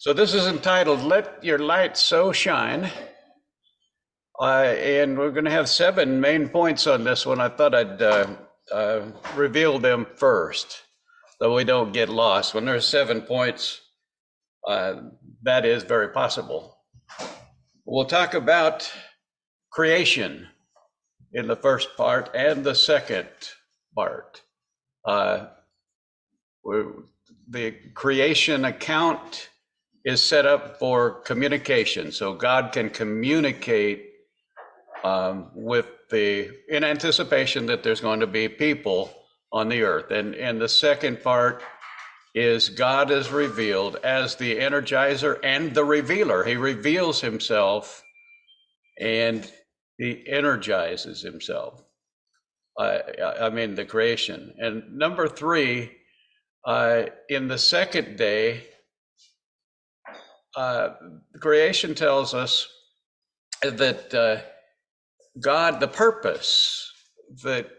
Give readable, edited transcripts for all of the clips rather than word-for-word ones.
So this is entitled, Let Your Light So Shine. And we're going to have 7 main points on this one. I thought I'd reveal them first, so we don't get lost. When there's 7 points, that is very possible. We'll talk about creation in the first part and the second part. The creation account is set up for communication, so God can communicate in anticipation that there's going to be people on the earth. And the second part is God is revealed as the energizer and the revealer. He reveals himself and he energizes himself. The creation. And number 3, in the second day, creation tells us that God, the purpose that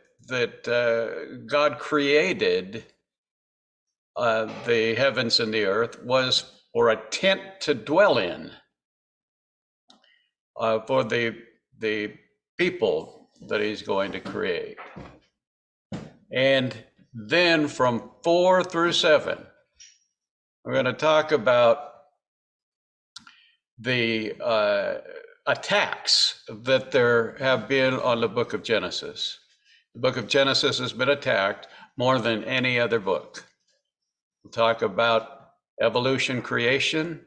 God created the heavens and the earth was for a tent to dwell in, for the people that he's going to create. And then from 4 through 7, we're going to talk about the attacks that there have been on the book of Genesis. The book of Genesis has been attacked more than any other book. We'll talk about evolution, creation,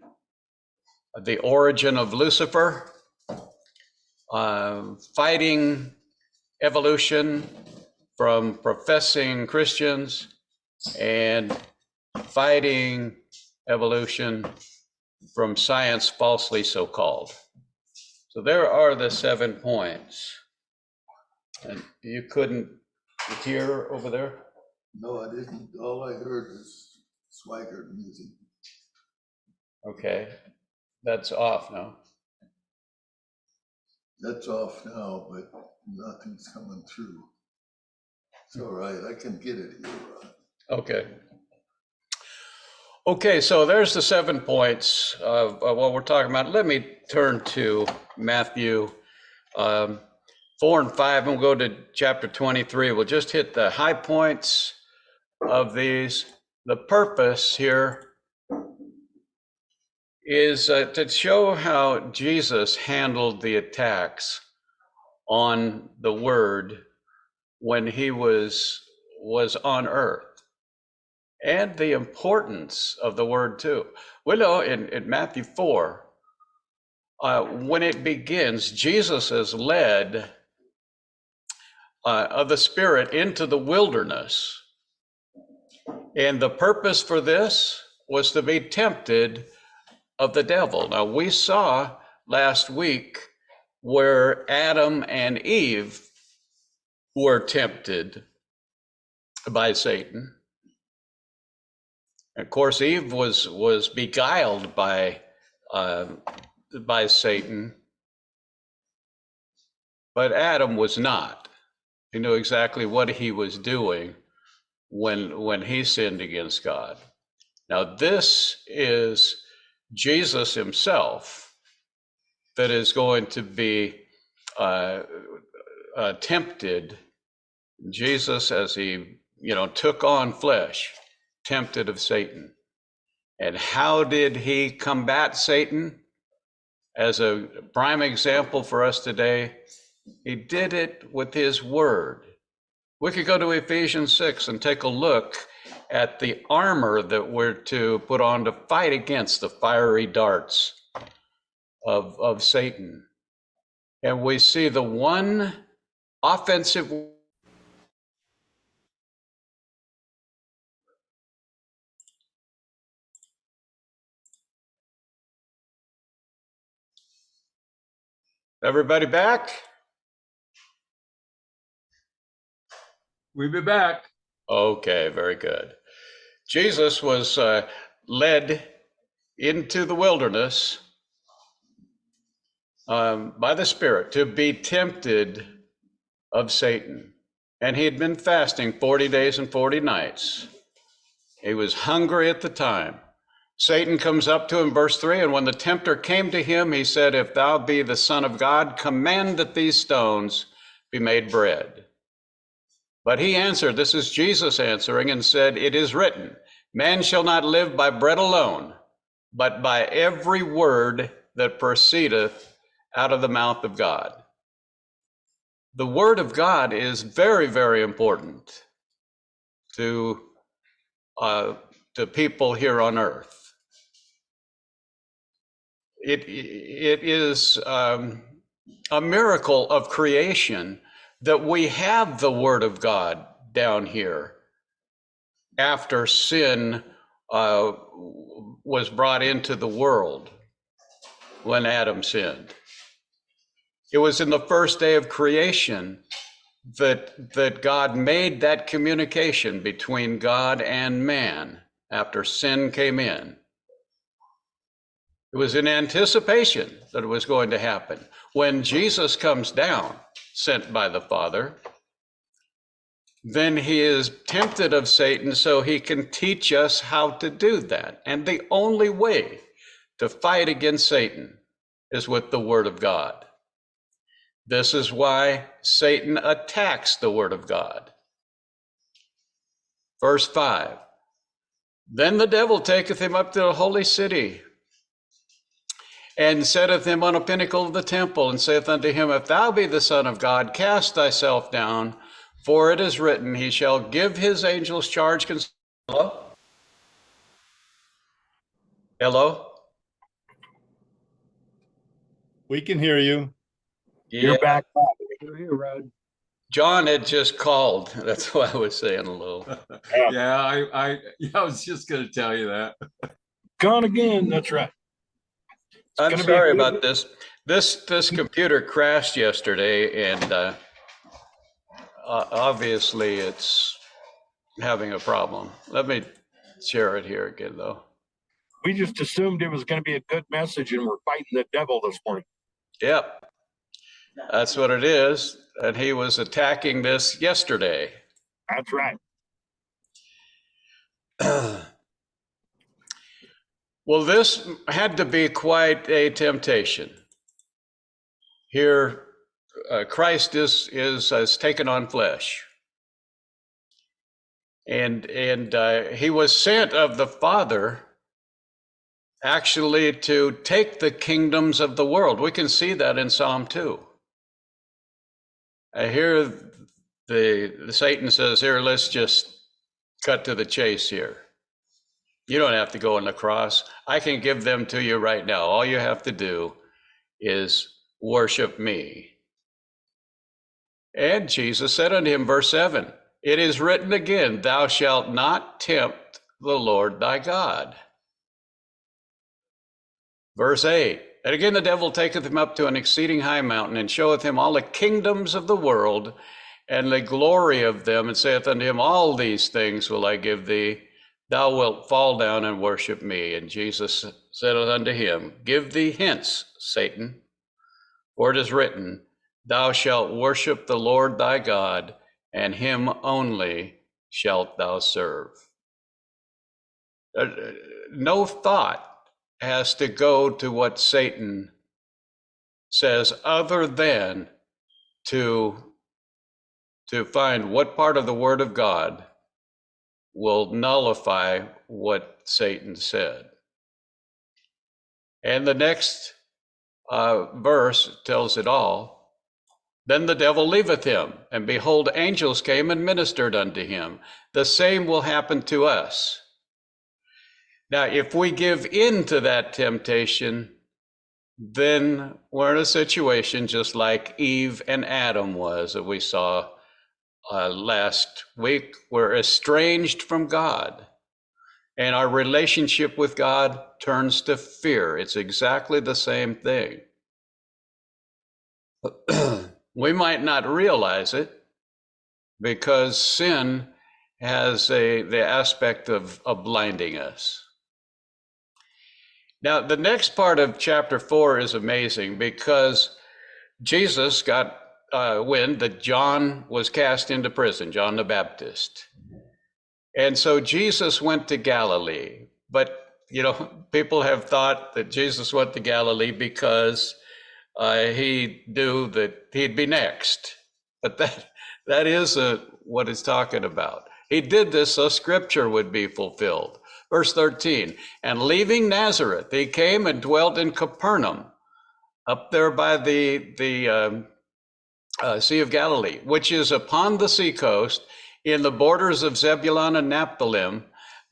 the origin of Lucifer, fighting evolution from professing Christians, and fighting evolution from science falsely so-called. So there are the 7 points. And you couldn't hear over there? No, I didn't. All I heard was swagger music. Okay, that's off now. That's off now, but nothing's coming through. It's all right. I can get it here, Ron. Okay, so there's the 7 points of what we're talking about. Let me turn to Matthew 4 and 5, and we'll go to chapter 23. We'll just hit the high points of these. The purpose here is to show how Jesus handled the attacks on the Word when he was on earth, and the importance of the Word too. We know in Matthew 4, when it begins, Jesus is led of the Spirit into the wilderness. And the purpose for this was to be tempted of the devil. Now, we saw last week where Adam and Eve were tempted by Satan. Of course, Eve was beguiled by Satan, but Adam was not. He knew exactly what he was doing when he sinned against God. Now, this is Jesus himself that is going to be tempted. Jesus, as he took on flesh, tempted of Satan. And how did he combat Satan? As a prime example for us today, he did it with his word. We could go to Ephesians 6 and take a look at the armor that we're to put on to fight against the fiery darts of Satan. And we see the one offensive. Everybody back? We'll be back. Okay, very good. Jesus was led into the wilderness by the Spirit to be tempted of Satan. And he had been fasting 40 days and 40 nights. He was hungry at the time. Satan comes up to him, verse 3, and when the tempter came to him, he said, if thou be the Son of God, command that these stones be made bread. But he answered, this is Jesus answering, and said, it is written, man shall not live by bread alone, but by every word that proceedeth out of the mouth of God. The word of God is very, very important to people here on earth. It is a miracle of creation that we have the word of God down here after sin was brought into the world when Adam sinned. It was in the first day of creation that God made that communication between God and man after sin came in. It was in anticipation that it was going to happen. When Jesus comes down, sent by the Father, then he is tempted of Satan so he can teach us how to do that. And the only way to fight against Satan is with the Word of God. This is why Satan attacks the Word of God. Verse 5, then the devil taketh him up to the holy city, and setteth him on a pinnacle of the temple, and saith unto him, if thou be the Son of God, cast thyself down, for it is written, he shall give his angels charge concerning. Hello? Hello? We can hear you. You're back. You're here, Rod. John had just called. That's why I was saying hello. Yeah, I was just going to tell you that. Gone again. That's right. I'm sorry about this. This computer crashed yesterday, and obviously it's having a problem. Let me share it here again, though. We just assumed it was going to be a good message, and we're fighting the devil this morning. Yep, that's what it is. And he was attacking this yesterday. That's right. Well, this had to be quite a temptation. Here, Christ has taken on flesh, and he was sent of the Father actually to take the kingdoms of the world. We can see that in Psalm 2. Here, the Satan says, here, let's just cut to the chase here. You don't have to go on the cross. I can give them to you right now. All you have to do is worship me. And Jesus said unto him, verse 7, it is written again, thou shalt not tempt the Lord thy God. Verse 8, and again the devil taketh him up to an exceeding high mountain, and showeth him all the kingdoms of the world, and the glory of them, and saith unto him, all these things will I give thee, thou wilt fall down and worship me. And Jesus said unto him, give thee hence, Satan, for it is written, thou shalt worship the Lord thy God, and him only shalt thou serve. No thought has to go to what Satan says other than to find what part of the Word of God will nullify what Satan said. And the next verse tells it all. Then the devil leaveth him, and behold, angels came and ministered unto him. The same will happen to us. Now, if we give in to that temptation, then we're in a situation just like Eve and Adam was, that we saw last week. We're estranged from God, and our relationship with God turns to fear. It's exactly the same thing. We might not realize it because sin has the aspect of blinding us. Now, the next part of chapter 4 is amazing because Jesus got wind that John was cast into prison, John the Baptist. And so Jesus went to Galilee. But people have thought that Jesus went to Galilee because he knew that he'd be next. But that is what it's talking about. He did this so scripture would be fulfilled. Verse 13, and leaving Nazareth, he came and dwelt in Capernaum, up there by the Sea of Galilee, which is upon the seacoast in the borders of Zebulun and Naphtali,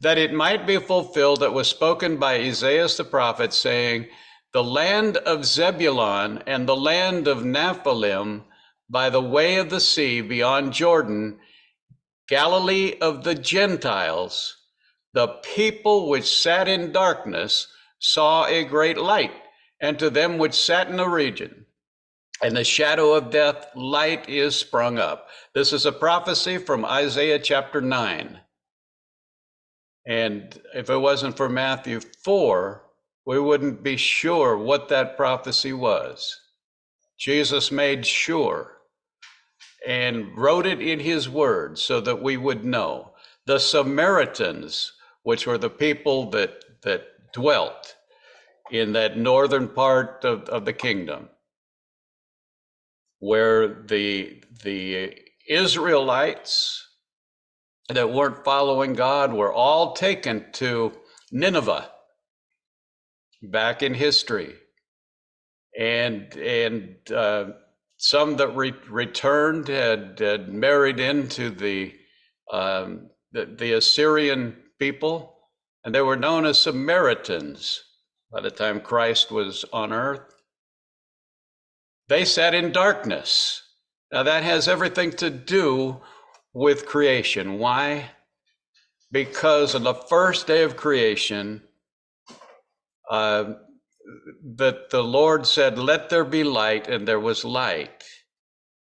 that it might be fulfilled that was spoken by Isaiah the prophet, saying, the land of Zebulun and the land of Naphtali by the way of the sea beyond Jordan, Galilee of the Gentiles, the people which sat in darkness saw a great light, and to them which sat in the region and the shadow of death, light is sprung up. This is a prophecy from Isaiah chapter 9. And if it wasn't for Matthew 4, we wouldn't be sure what that prophecy was. Jesus made sure and wrote it in his word so that we would know. The Samaritans, which were the people that dwelt in that northern part of the kingdom, where the Israelites that weren't following God were all taken to Nineveh back in history, and some that returned had married into the Assyrian people, and they were known as Samaritans by the time Christ was on earth. They sat in darkness. Now that has everything to do with creation. Why? Because on the first day of creation, that the Lord said, let there be light, and there was light.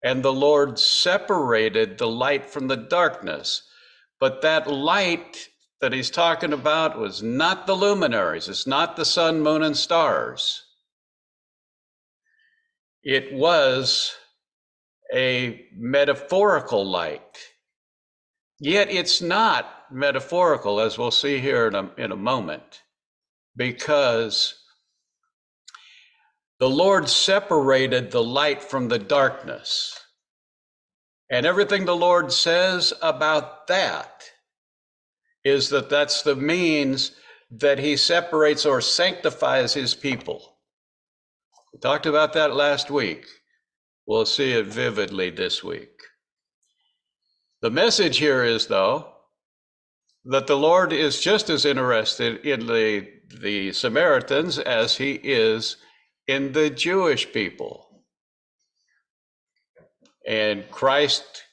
And the Lord separated the light from the darkness. But that light that he's talking about was not the luminaries. It's not the sun, moon, and stars. It was a metaphorical light. Yet it's not metaphorical, as we'll see here in a moment, because the Lord separated the light from the darkness. And everything the Lord says about that is that that's the means that he separates or sanctifies his people. We talked about that last week. We'll see it vividly this week. The message here is, though, that the Lord is just as interested in the Samaritans as he is in the Jewish people. And Christ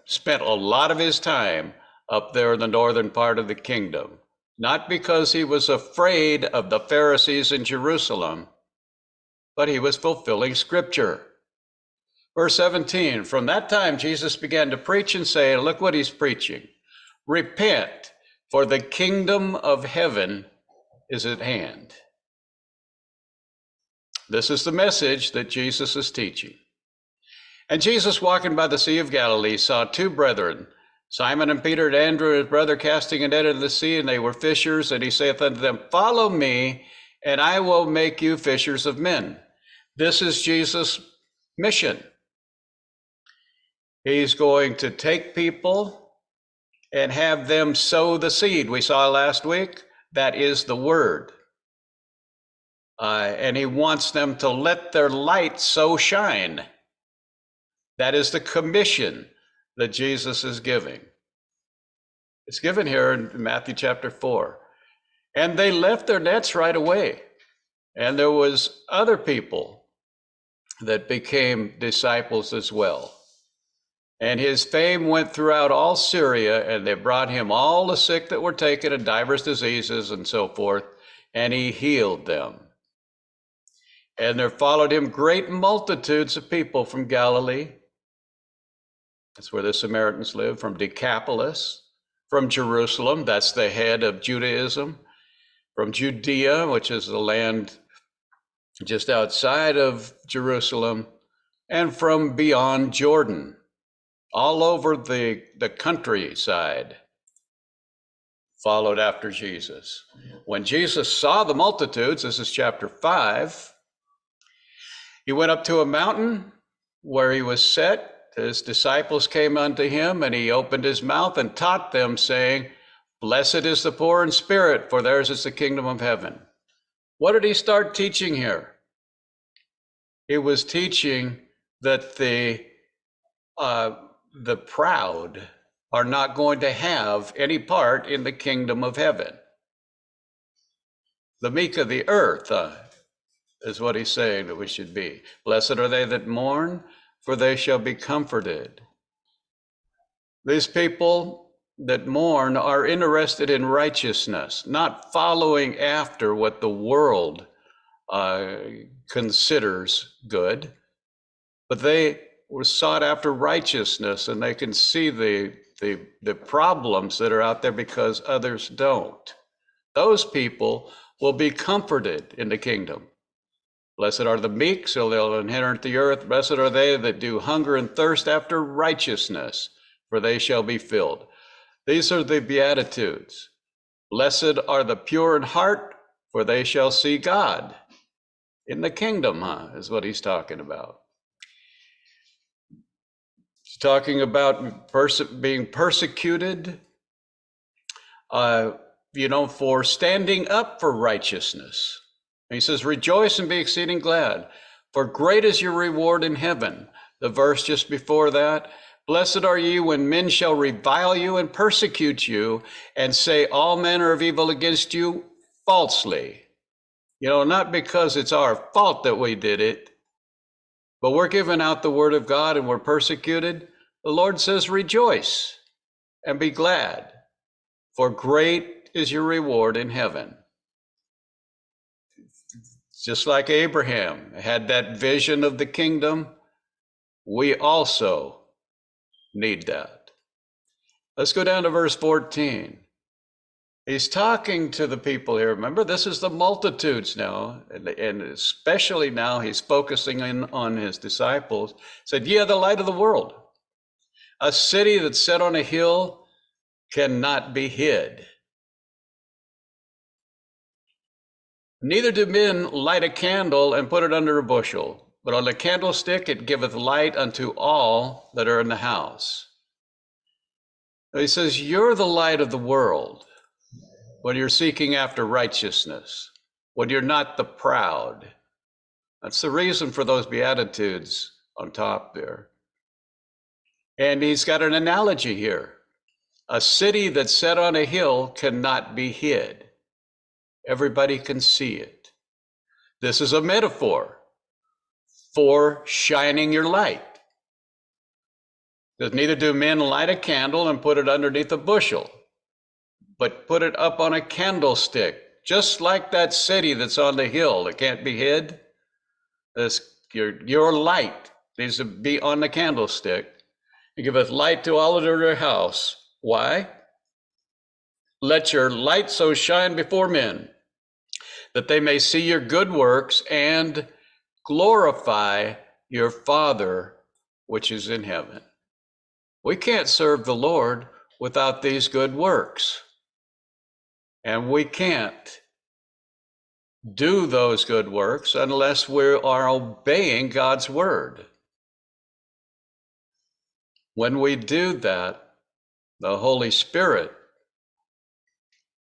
spent a lot of his time up there in the northern part of the kingdom, not because he was afraid of the Pharisees in Jerusalem, but he was fulfilling scripture. Verse 17, from that time Jesus began to preach and say, and look what he's preaching, repent, for the kingdom of heaven is at hand. This is the message that Jesus is teaching. And Jesus, walking by the Sea of Galilee, saw two brethren, Simon and Peter and Andrew, his brother, casting a net into the sea, and they were fishers. And he saith unto them, follow me, and I will make you fishers of men. This is Jesus' mission. He's going to take people and have them sow the seed. We saw last week, that is the word. And he wants them to let their light so shine. That is the commission that Jesus is giving. It's given here in Matthew chapter 4. And they left their nets right away. And there was other people that became disciples as well. And his fame went throughout all Syria, and they brought him all the sick that were taken and divers diseases and so forth, and he healed them. And there followed him great multitudes of people from Galilee. That's where the Samaritans live, from Decapolis, from Jerusalem, that's the head of Judaism, from Judea, which is the land just outside of Jerusalem, and from beyond Jordan, all over the countryside. followed after Jesus. When Jesus saw the multitudes, this is chapter 5, he went up to a mountain where he was set. His disciples came unto him, and he opened his mouth and taught them, saying, Blessed is the poor in spirit, for theirs is the kingdom of heaven. What did he start teaching here? He was teaching that the proud are not going to have any part in the kingdom of heaven. The meek of the earth is what he's saying that we should be. Blessed are they that mourn, for they shall be comforted. These people that mourn are interested in righteousness, not following after what the world considers good, but they were sought after righteousness, and they can see the problems that are out there because others don't. Those people will be comforted in the kingdom. Blessed are the meek, so they'll inherit the earth. Blessed are they that do hunger and thirst after righteousness, for they shall be filled. These are the Beatitudes. Blessed are the pure in heart, for they shall see God. In the kingdom, is what he's talking about. He's talking about being persecuted, for standing up for righteousness. And he says, rejoice and be exceeding glad, for great is your reward in heaven. The verse just before that, blessed are ye when men shall revile you and persecute you and say all manner of evil against you falsely. Not because it's our fault that we did it, but we're giving out the word of God and we're persecuted. The Lord says, rejoice and be glad, for great is your reward in heaven. Just like Abraham had that vision of the kingdom, we also need that. Let's go down to verse 14. He's talking to the people here. Remember, this is the multitudes now, and especially now he's focusing in on his disciples. He said, ye are the light of the world. A city that's set on a hill cannot be hid. Neither do men light a candle and put it under a bushel, but on a candlestick it giveth light unto all that are in the house. He says, you're the light of the world when you're seeking after righteousness, when you're not the proud. That's the reason for those Beatitudes on top there. And he's got an analogy here. A city that's set on a hill cannot be hid. Everybody can see it. This is a metaphor for shining your light. Because neither do men light a candle and put it underneath a bushel, but put it up on a candlestick, just like that city that's on the hill that can't be hid. Your light needs to be on the candlestick. It giveth light to all that are in their house. Why? Let your light so shine before men, that they may see your good works and glorify your Father which is in heaven. We can't serve the Lord without these good works. And we can't do those good works unless we are obeying God's word. When we do that, the Holy Spirit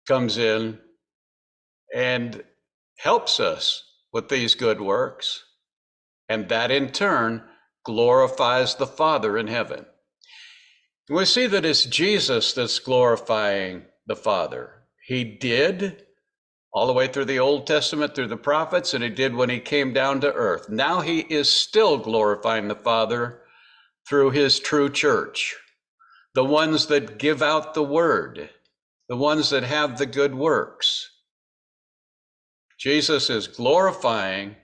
comes in and helps us with these good works, and that in turn glorifies the Father in heaven. We see that it's Jesus that's glorifying the Father. He did all the way through the Old Testament, through the prophets, and he did when he came down to earth. Now he is still glorifying the Father through his true church, the ones that give out the word, the ones that have the good works. Jesus is glorifying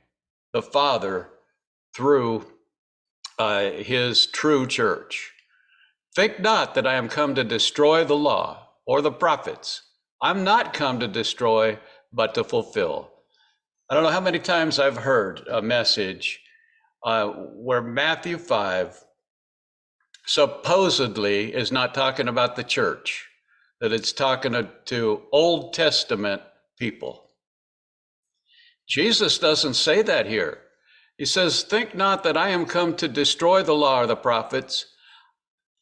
the Father through his true church. Think not that I am come to destroy the law or the prophets. I'm not come to destroy, but to fulfill. I don't know how many times I've heard a message where Matthew 5 supposedly is not talking about the church, that it's talking to Old Testament people. Jesus doesn't say that here. He says, think not that I am come to destroy the law or the prophets.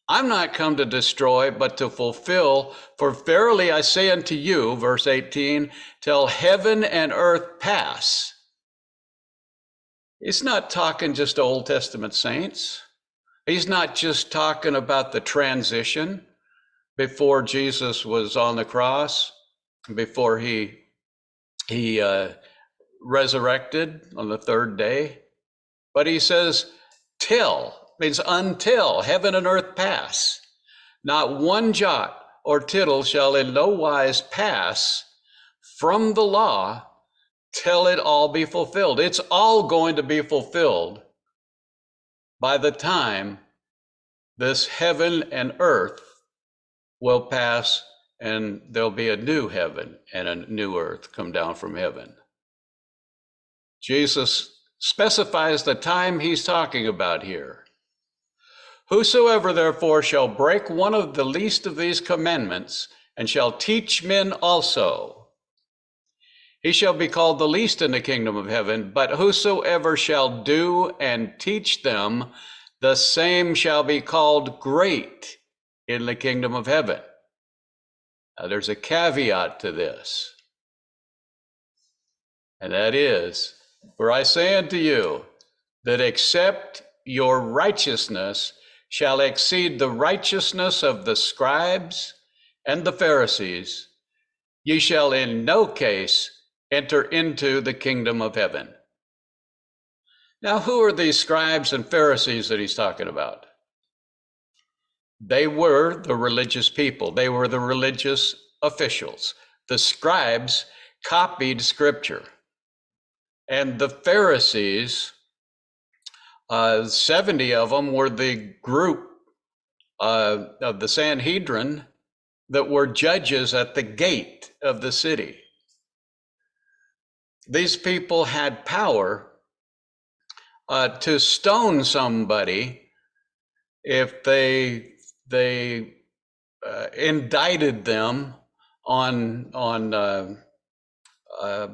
I'm not come to destroy, but to fulfill. For verily I say unto you, verse 18, till heaven and earth pass. He's not talking just to Old Testament saints. He's not just talking about the transition before Jesus was on the cross, before he resurrected on the third day. But he says, till, means until heaven and earth pass. Not one jot or tittle shall in no wise pass from the law till it all be fulfilled. It's all going to be fulfilled by the time this heaven and earth will pass, and there'll be a new heaven and a new earth come down from heaven. Jesus specifies the time he's talking about here. Whosoever therefore shall break one of the least of these commandments and shall teach men also, he shall be called the least in the kingdom of heaven. But whosoever shall do and teach them, the same shall be called great in the kingdom of heaven. Now, there's a caveat to this, and that is, for I say unto you, that except your righteousness shall exceed the righteousness of the scribes and the Pharisees, ye shall in no case enter into the kingdom of heaven. Now, who are these scribes and Pharisees that he's talking about? They were the religious people. They were the religious officials. The scribes copied scripture. And the Pharisees, 70 of them were the group of the Sanhedrin that were judges at the gate of the city. These people had power to stone somebody if they indicted them on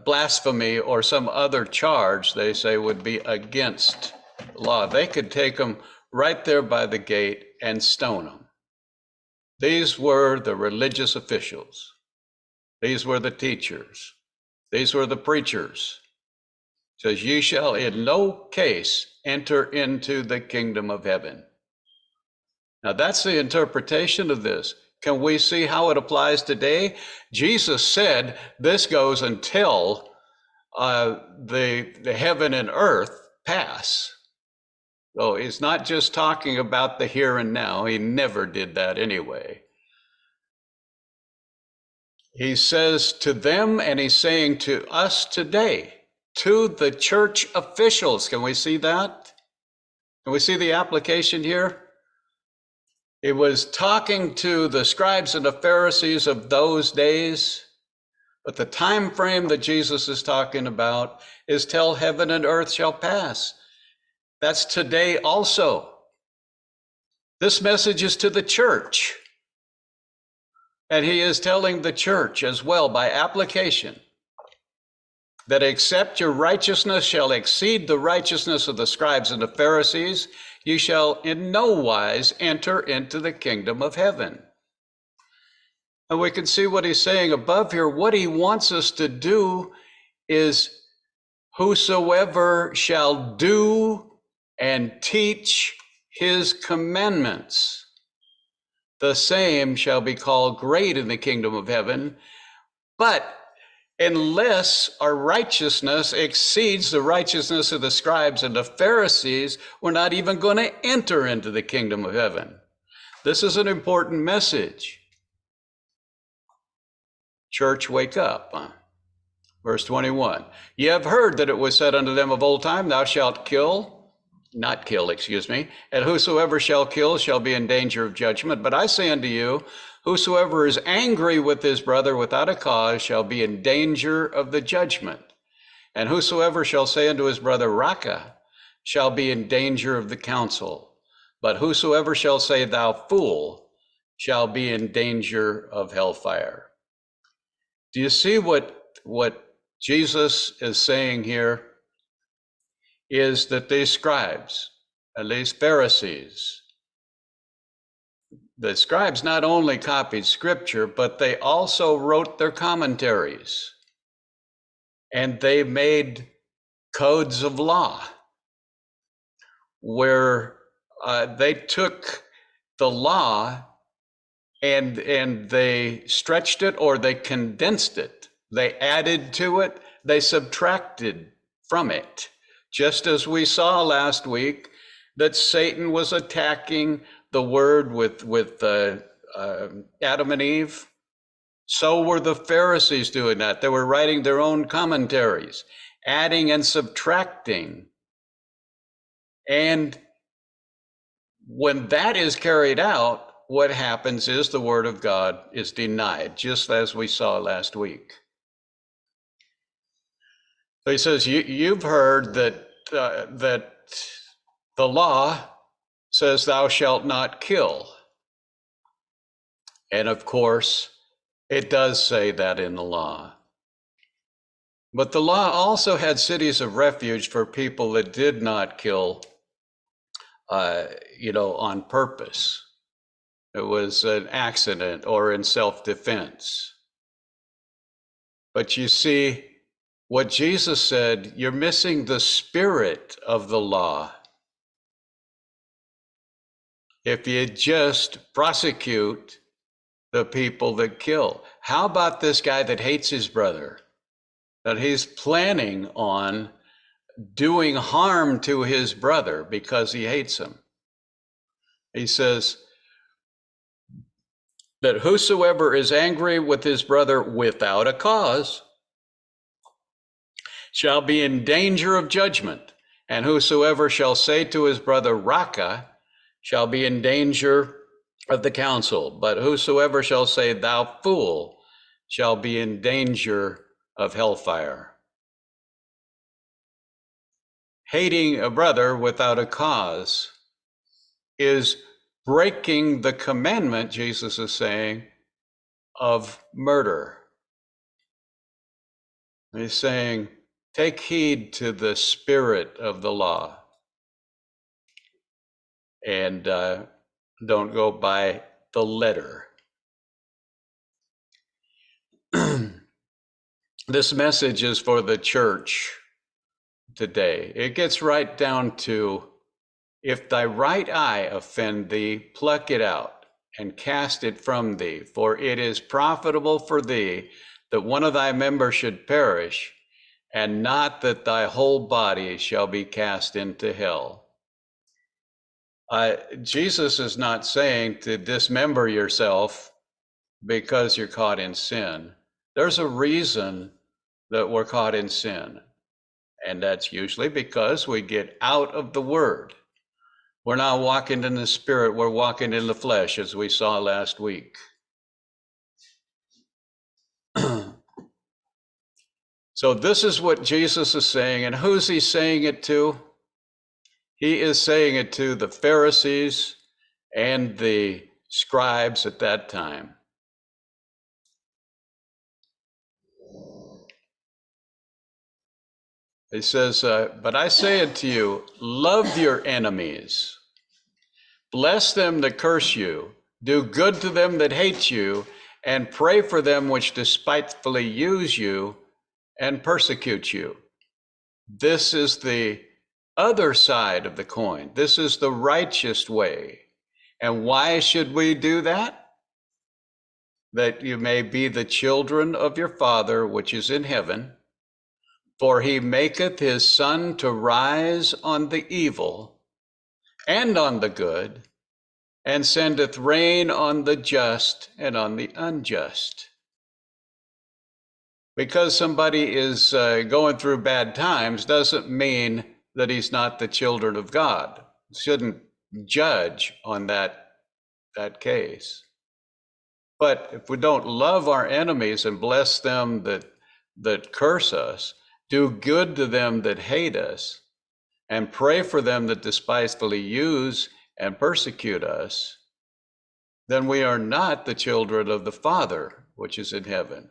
blasphemy or some other charge they say would be against law. They could take them right there by the gate and stone them. These were the religious officials. These were the teachers. These were the preachers. It says, ye shall in no case enter into the kingdom of heaven. Now that's the interpretation of this. Can we see how it applies today? Jesus said this goes until the heaven and earth pass. So he's not just talking about the here and now. He never did that anyway. He says to them, and he's saying to us today, to the church officials. Can we see that? Can we see the application here? It was talking to the scribes and the Pharisees of those days, but the time frame that Jesus is talking about is till heaven and earth shall pass. That's today also. This message is to the church. And he is telling the church as well by application that except your righteousness shall exceed the righteousness of the scribes and the Pharisees, you shall in no wise enter into the kingdom of heaven. And we can see what he's saying above here. What he wants us to do is whosoever shall do and teach his commandments, the same shall be called great in the kingdom of heaven. But unless our righteousness exceeds the righteousness of the scribes and the Pharisees, we're not even going to enter into the kingdom of heaven. This is an important message. Church, wake up. Verse 21. Ye have heard that it was said unto them of old time, thou shalt not kill, and whosoever shall kill shall be in danger of judgment. But I say unto you, whosoever is angry with his brother without a cause shall be in danger of the judgment. And whosoever shall say unto his brother, Raca, shall be in danger of the council. But whosoever shall say, thou fool, shall be in danger of hellfire. Do you see what Jesus is saying here? Is that these scribes and these Pharisees, the scribes not only copied scripture, but they also wrote their commentaries. And they made codes of law where they took the law and they stretched it or they condensed it. They added to it, they subtracted from it. Just as we saw last week that Satan was attacking the word with Adam and Eve, so were the Pharisees doing that. They were writing their own commentaries, adding and subtracting. And when that is carried out, what happens is the word of God is denied, just as we saw last week. So he says, you've heard that the law says thou shalt not kill. And of course, it does say that in the law. But the law also had cities of refuge for people that did not kill, on purpose. It was an accident or in self-defense. But you see, what Jesus said, you're missing the spirit of the law. If you just prosecute the people that kill. How about this guy that hates his brother? That he's planning on doing harm to his brother because he hates him. He says that whosoever is angry with his brother without a cause shall be in danger of judgment, and whosoever shall say to his brother Raca shall be in danger of the council, but whosoever shall say thou fool shall be in danger of hellfire. Hating a brother without a cause is breaking the commandment, Jesus is saying, of murder. He's saying, take heed to the spirit of the law and don't go by the letter. This message is for the church today. It gets right down to, if thy right eye offend thee, pluck it out and cast it from thee, for it is profitable for thee that one of thy members should perish, and not that thy whole body shall be cast into hell. Jesus is not saying to dismember yourself because you're caught in sin. There's a reason that we're caught in sin, and that's usually because we get out of the word. We're not walking in the spirit, we're walking in the flesh, as we saw last week. So this is what Jesus is saying, and who's he saying it to? He is saying it to the Pharisees and the scribes at that time. He says, but I say unto you, love your enemies, bless them that curse you, do good to them that hate you, and pray for them which despitefully use you and persecute you. This is the other side of the coin. This is the righteous way. And why should we do that? That you may be the children of your Father which is in heaven. For he maketh his sun to rise on the evil and on the good, and sendeth rain on the just and on the unjust. Because somebody is going through bad times doesn't mean that he's not the children of God. Shouldn't judge on that case. But if we don't love our enemies and bless them that curse us, do good to them that hate us, and pray for them that despitefully use and persecute us, then we are not the children of the Father which is in heaven.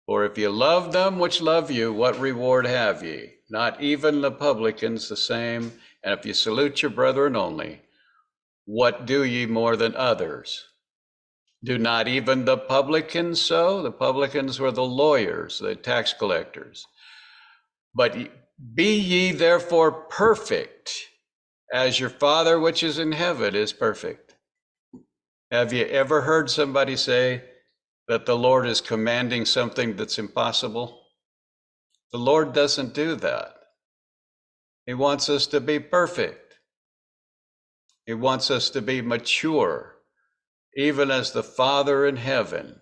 For if you love them which love you, what reward have ye? Not even the publicans the same. And if you salute your brethren only, what do ye more than others? Do not even the publicans so? The publicans were the lawyers, the tax collectors. But be ye therefore perfect, as your Father which is in heaven is perfect. Have you ever heard somebody say that the Lord is commanding something that's impossible? The Lord doesn't do that. He wants us to be perfect. He wants us to be mature, even as the Father in heaven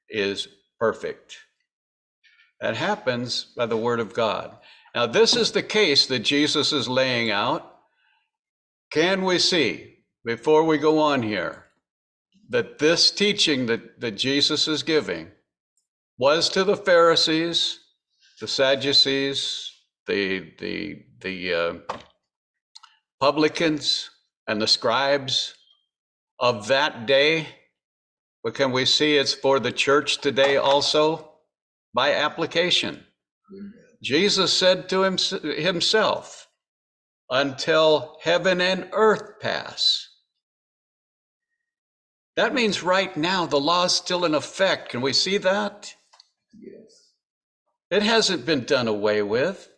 is perfect. That happens by the word of God. Now, this is the case that Jesus is laying out. Can we see, before we go on here, that this teaching that Jesus is giving was to the Pharisees, the Sadducees, the publicans, and the scribes of that day? But can we see it's for the church today also? By application. Amen. Jesus said to himself, until heaven and earth pass. That means right now the law is still in effect. Can we see that? Yes. It hasn't been done away with.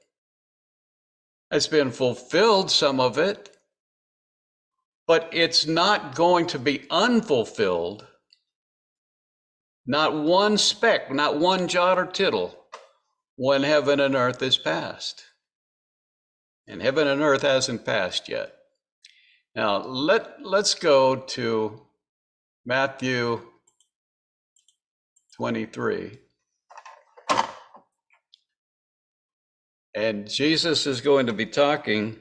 It's been fulfilled, some of it, but it's not going to be unfulfilled. Not one speck, not one jot or tittle, when heaven and earth is past. And heaven and earth hasn't passed yet. Now, let's go to Matthew 23. And Jesus is going to be talking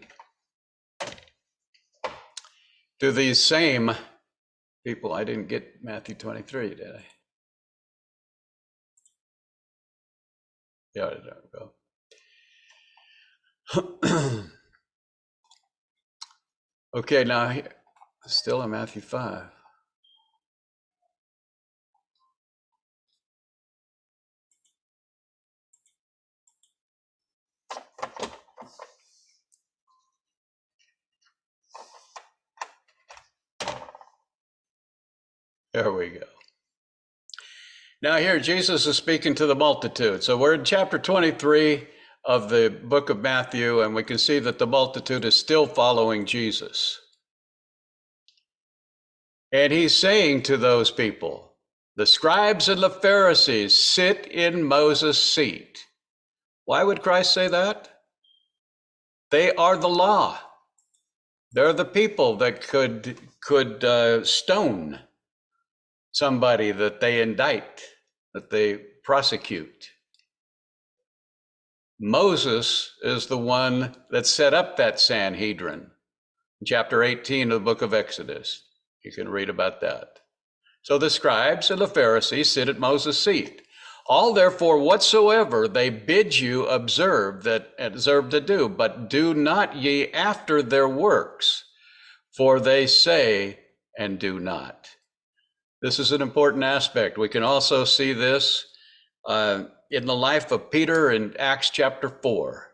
to these same people. I didn't get Matthew 23, did I? Yeah, there we go. Okay, now still in Matthew 5. There we go. Now here, Jesus is speaking to the multitude. So we're in chapter 23 of the book of Matthew, and we can see that the multitude is still following Jesus. And he's saying to those people, the scribes and the Pharisees sit in Moses' seat. Why would Christ say that? They are the law. They're the people that could stone somebody that they indict, that they prosecute. Moses is the one that set up that Sanhedrin. In chapter 18 of the book of Exodus, you can read about that. So the scribes and the Pharisees sit at Moses' seat. All therefore whatsoever they bid you observe to do, but do not ye after their works, for they say and do not. This is an important aspect. We can also see this in the life of Peter in Acts chapter 4.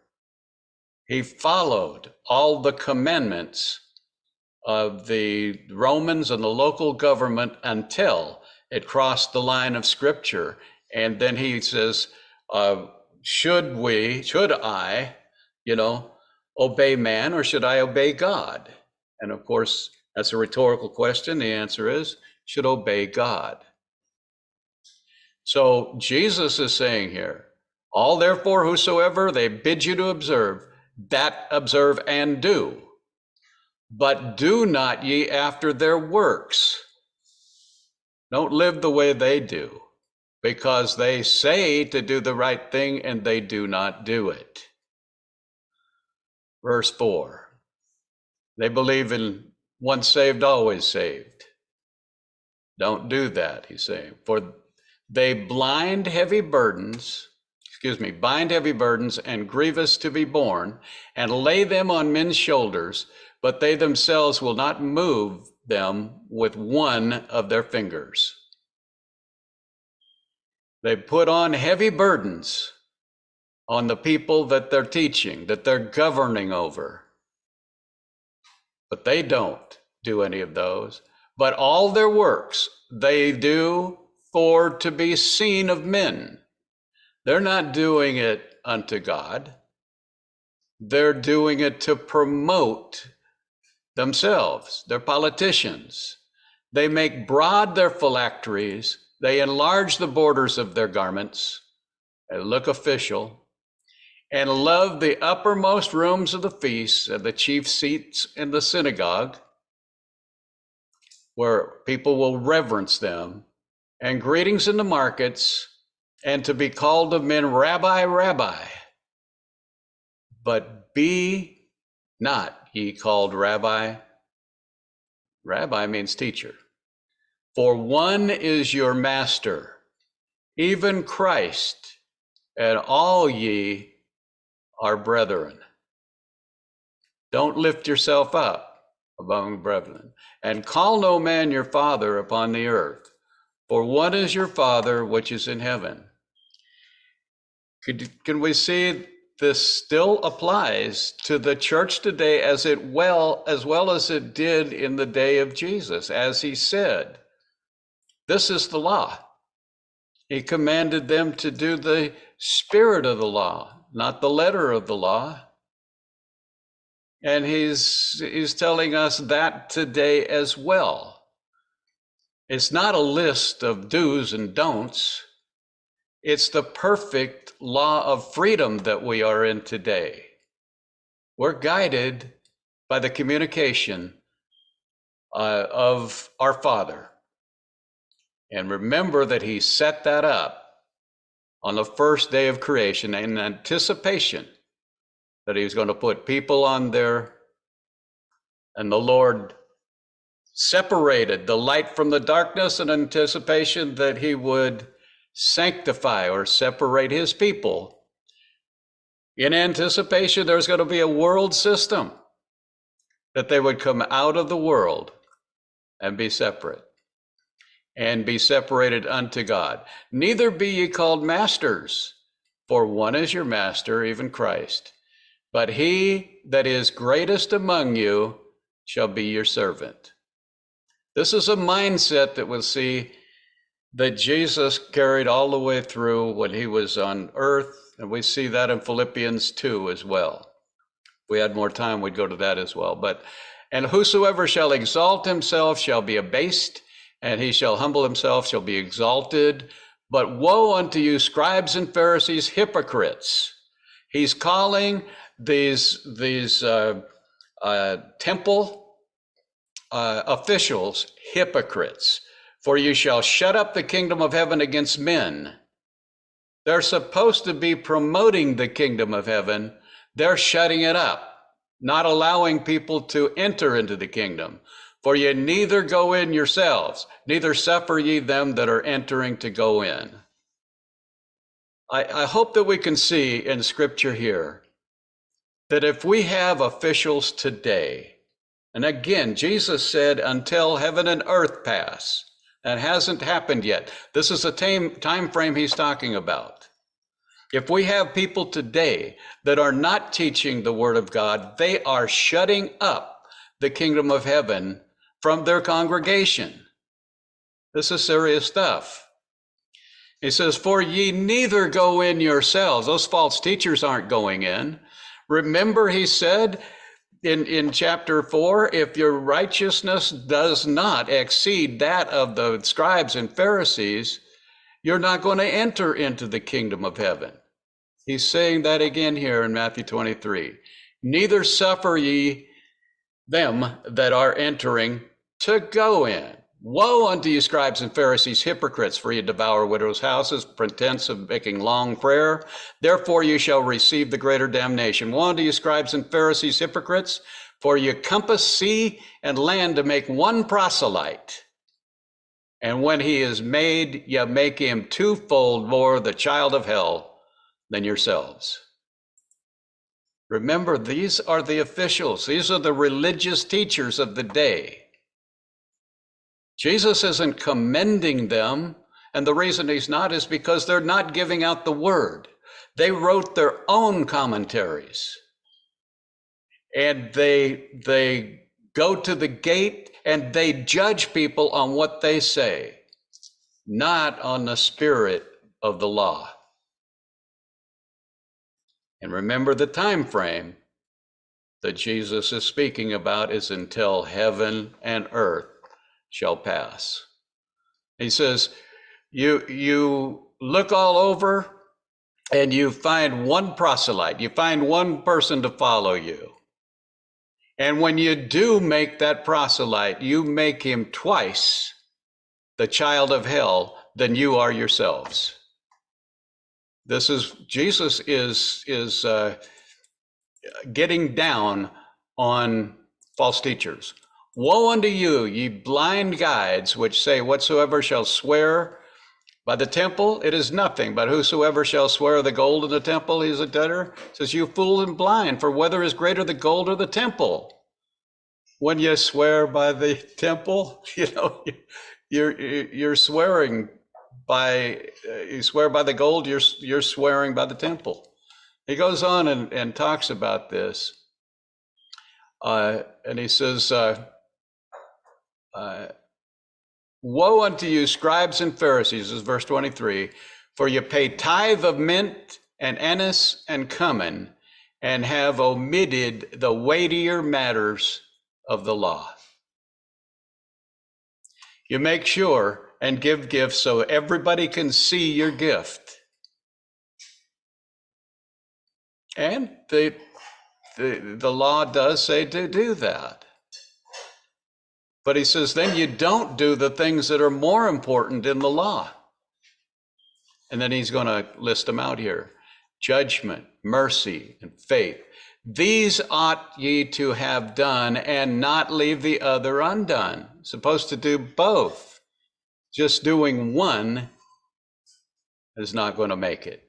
He followed all the commandments of the Romans and the local government until it crossed the line of Scripture. And then he says, should I, obey man, or should I obey God? And of course, that's a rhetorical question. The answer is, should obey God. So Jesus is saying here, all therefore whosoever they bid you to observe, that observe and do. But do not ye after their works. Don't live the way they do, because they say to do the right thing and they do not do it. Verse 4, they believe in once saved, always saved. Don't do that, he's saying. For they bind heavy burdens and grievous to be borne, and lay them on men's shoulders, but they themselves will not move them with one of their fingers. They put on heavy burdens on the people that they're teaching, that they're governing over. But they don't do any of those. But all their works they do for to be seen of men. They're not doing it unto God. They're doing it to promote themselves. They're politicians. They make broad their phylacteries. They enlarge the borders of their garments. They look official and love the uppermost rooms of the feasts and the chief seats in the synagogue, where people will reverence them, and greetings in the markets, and to be called of men, Rabbi, Rabbi. But be not ye called Rabbi. Rabbi means teacher. For one is your master, even Christ, and all ye are brethren. Don't lift yourself up among brethren, and call no man your father upon the earth, for one is your Father which is in heaven. Can we see this still applies to the church today as well as it did in the day of Jesus, as he said, this is the law. He commanded them to do the spirit of the law, not the letter of the law. And he's telling us that today as well. It's not a list of do's and don'ts. It's the perfect law of freedom that we are in today. We're guided by the communication of our Father. And remember that he set that up on the first day of creation in anticipation that he was going to put people on there, and the Lord separated the light from the darkness in anticipation that he would sanctify or separate his people. In anticipation, there's going to be a world system, that they would come out of the world and be separate, and be separated unto God. Neither be ye called masters, for one is your master, even Christ. But he that is greatest among you shall be your servant. This is a mindset that we'll see that Jesus carried all the way through when he was on earth, and we see that in Philippians 2 as well. If we had more time, we'd go to that as well. And whosoever shall exalt himself shall be abased, and he shall humble himself shall be exalted. But woe unto you, scribes and Pharisees, hypocrites. He's calling these temple officials hypocrites. For you shall shut up the kingdom of heaven against men. They're supposed to be promoting the kingdom of heaven. They're shutting it up, not allowing people to enter into the kingdom. For ye neither go in yourselves, neither suffer ye them that are entering to go in. I hope that we can see in Scripture here that if we have officials today, and again, Jesus said, until heaven and earth pass, that hasn't happened yet. This is a time frame he's talking about. If we have people today that are not teaching the word of God, they are shutting up the kingdom of heaven from their congregation. This is serious stuff. He says, for ye neither go in yourselves. Those false teachers aren't going in. Remember, he said in chapter 4, if your righteousness does not exceed that of the scribes and Pharisees, you're not going to enter into the kingdom of heaven. He's saying that again here in Matthew 23. Neither suffer ye them that are entering to go in. Woe unto you, scribes and Pharisees, hypocrites, for ye devour widows' houses, pretense of making long prayer. Therefore you shall receive the greater damnation. Woe unto you, scribes and Pharisees, hypocrites, for ye compass sea and land to make one proselyte. And when he is made, ye make him twofold more the child of hell than yourselves. Remember, these are the officials. These are the religious teachers of the day. Jesus isn't commending them. And the reason he's not is because they're not giving out the word. They wrote their own commentaries. And they go to the gate and they judge people on what they say, not on the spirit of the law. And remember, the time frame that Jesus is speaking about is until heaven and earth shall pass. He says, you look all over and you find one proselyte, you find one person to follow you. And when you do make that proselyte, you make him twice the child of hell than you are yourselves. Jesus is getting down on false teachers. Woe unto you, ye blind guides, which say, whatsoever shall swear by the temple, it is nothing, but whosoever shall swear the gold in the temple, he is a debtor. It says, you fool and blind, for whether is greater the gold or the temple? When you swear by the temple, you're swearing by, you swear by the gold, you're swearing by the temple. He goes on and talks about this. And he says, woe unto you, scribes and Pharisees, this is verse 23, for you pay tithe of mint and anise and cumin, and have omitted the weightier matters of the law. You make sure and give gifts so everybody can see your gift. And the law does say to do that. But he says, then you don't do the things that are more important in the law. And then he's going to list them out here. Judgment, mercy, and faith. These ought ye to have done and not leave the other undone. Supposed to do both. Just doing one is not going to make it.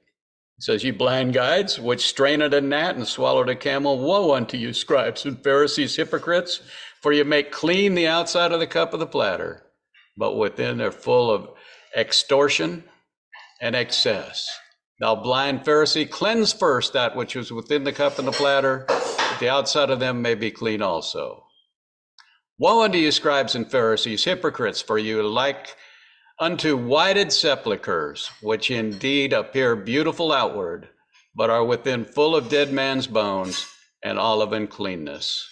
It says, ye blind guides, which strained a gnat and swallowed a camel, woe unto you, scribes and Pharisees, hypocrites, for you make clean the outside of the cup of the platter, but within they're full of extortion and excess. Thou blind Pharisee, cleanse first that which is within the cup and the platter, that the outside of them may be clean also. Woe unto you, scribes and Pharisees, hypocrites, for you like unto whited sepulchres, which indeed appear beautiful outward, but are within full of dead man's bones and all of uncleanness.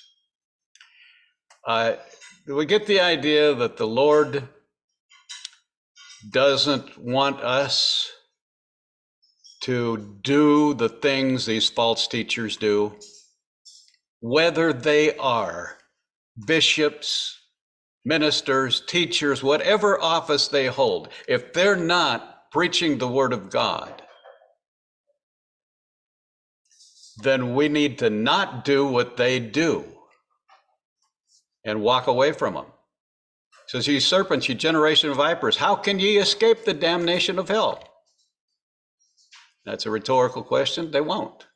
We get the idea that the Lord doesn't want us to do the things these false teachers do, whether they are bishops, ministers, teachers, whatever office they hold. If they're not preaching the word of God, then we need to not do what they do and walk away from them. It says, ye serpents, ye generation of vipers, how can ye escape the damnation of hell? That's a rhetorical question. They won't.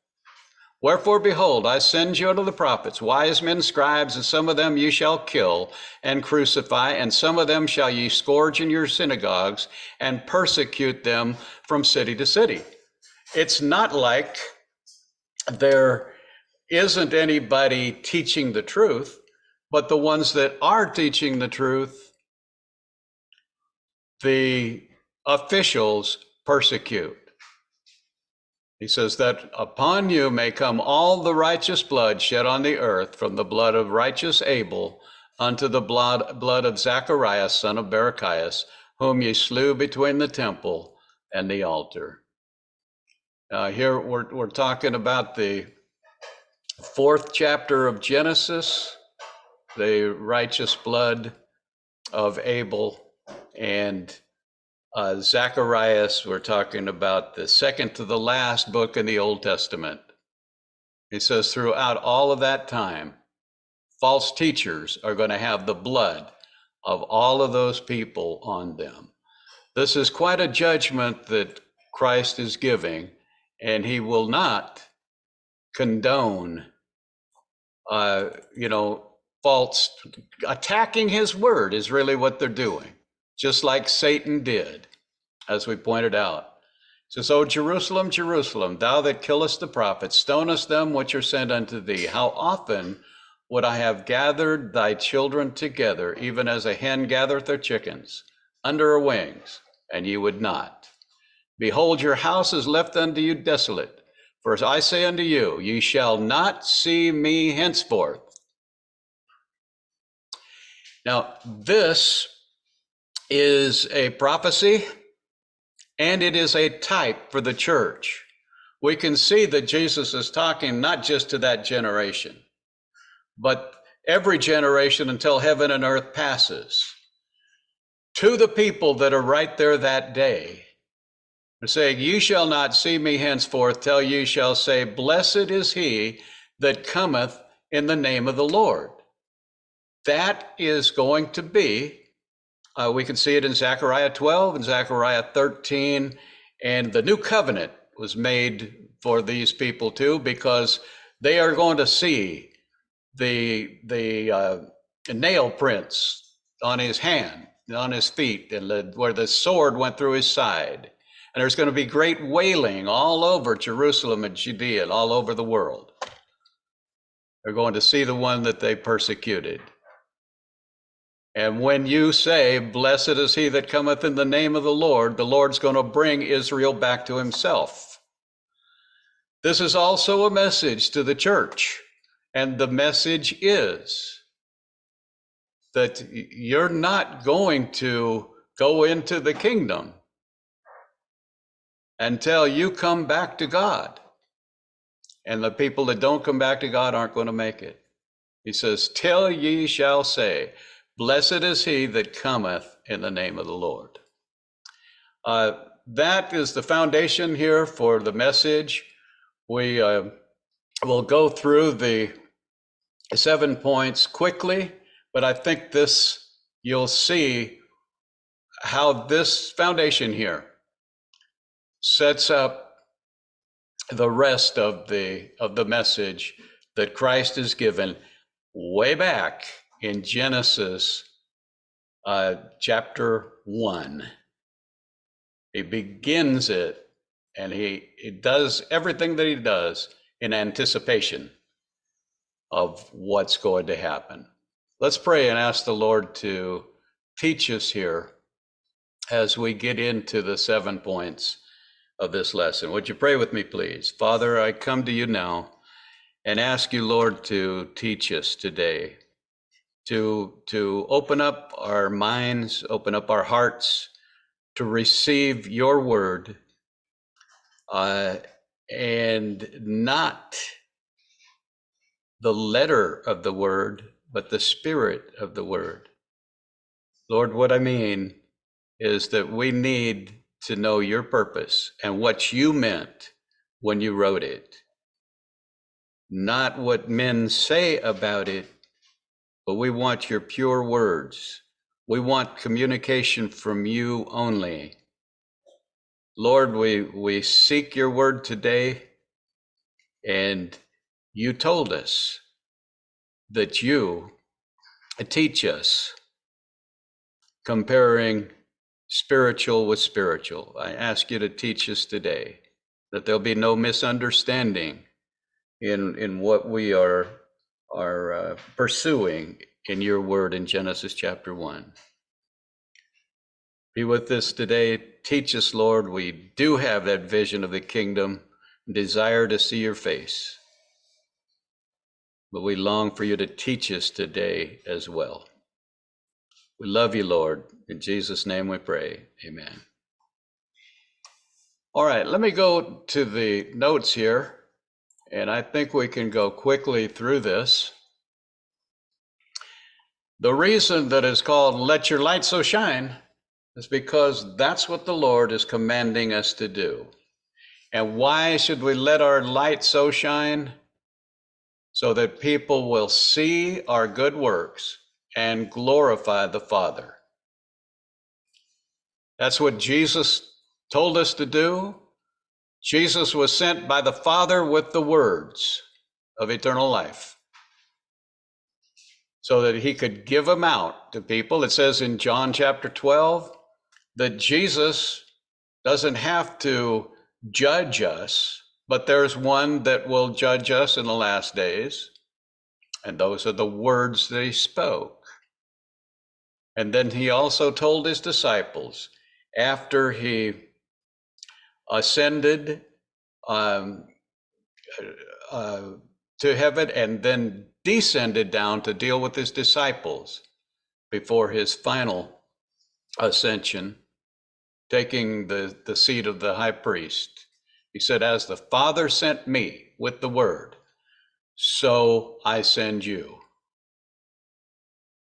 Wherefore, behold, I send you unto the prophets, wise men, scribes, and some of them ye shall kill and crucify, and some of them shall ye scourge in your synagogues and persecute them from city to city. It's not like there isn't anybody teaching the truth, but the ones that are teaching the truth, the officials persecute. He says that upon you may come all the righteous blood shed on the earth, from the blood of righteous Abel unto the blood of Zacharias, son of Barachias, whom ye slew between the temple and the altar. Here we're talking about the 4th chapter of Genesis, the righteous blood of Abel, and Zacharias, we're talking about the second to the last book in the Old Testament. He says throughout all of that time, false teachers are going to have the blood of all of those people on them. This is quite a judgment that Christ is giving, and he will not condone, false, attacking his word is really what they're doing, just like Satan did, as we pointed out. It says, O Jerusalem, Jerusalem, thou that killest the prophets, stonest them which are sent unto thee. How often would I have gathered thy children together, even as a hen gathereth her chickens under her wings, and ye would not. Behold, your house is left unto you desolate. For as I say unto you, ye shall not see me henceforth. Now, this is a prophecy, and it is a type for the church. We can see that Jesus is talking not just to that generation, but every generation until heaven and earth passes. To the people that are right there that day, they're saying, "You shall not see me henceforth till you shall say, Blessed is he that cometh in the name of the Lord." That is going to be, we can see it in Zechariah 12 and Zechariah 13, and the new covenant was made for these people too, because they are going to see the nail prints on his hand, on his feet, and where the sword went through his side. And there's going to be great wailing all over Jerusalem and Judea and all over the world. They're going to see the one that they persecuted. And when you say, "Blessed is he that cometh in the name of the Lord's going to bring Israel back to himself. This is also a message to the church. And the message is that you're not going to go into the kingdom until you come back to God. And the people that don't come back to God aren't going to make it. He says, till ye shall say, Blessed is he that cometh in the name of the Lord. That is the foundation here for the message. We will go through the 7 points quickly, but I think you'll see how this foundation here sets up the rest of the message that Christ has given way back in Genesis chapter 1. He begins it, and he does everything that he does in anticipation of what's going to happen. Let's pray and ask the Lord to teach us here as we get into the 7 points of this lesson. Would you pray with me, please? Father, I come to you now and ask you, Lord, to teach us today, to open up our minds, open up our hearts, to receive your word, and not the letter of the word, but the spirit of the word. Lord, what I mean is that we need to know your purpose and what you meant when you wrote it. Not what men say about it, but we want your pure words. We want communication from you only. Lord, we seek your word today, and you told us that you teach us comparing spiritual with spiritual. I ask you to teach us today, that there'll be no misunderstanding in what we are pursuing in your word in Genesis chapter 1. Be with us today. Teach us, Lord. We do have that vision of the kingdom, desire to see your face. But we long for you to teach us today as well. We love you, Lord. In Jesus' name we pray. Amen. All right, let me go to the notes here, and I think we can go quickly through this. The reason that it's called Let Your Light So Shine is because that's what the Lord is commanding us to do. And why should we let our light so shine? So that people will see our good works and glorify the Father. That's what Jesus told us to do. Jesus was sent by the Father with the words of eternal life. so that he could give them out to people. It says in John chapter 12 that Jesus doesn't have to judge us, but there's one that will judge us in the last days. And those are the words that he spoke. And then he also told his disciples, after he ascended to heaven and then descended down to deal with his disciples before his final ascension, taking the seat of the high priest. He said, as the Father sent me with the word, so I send you.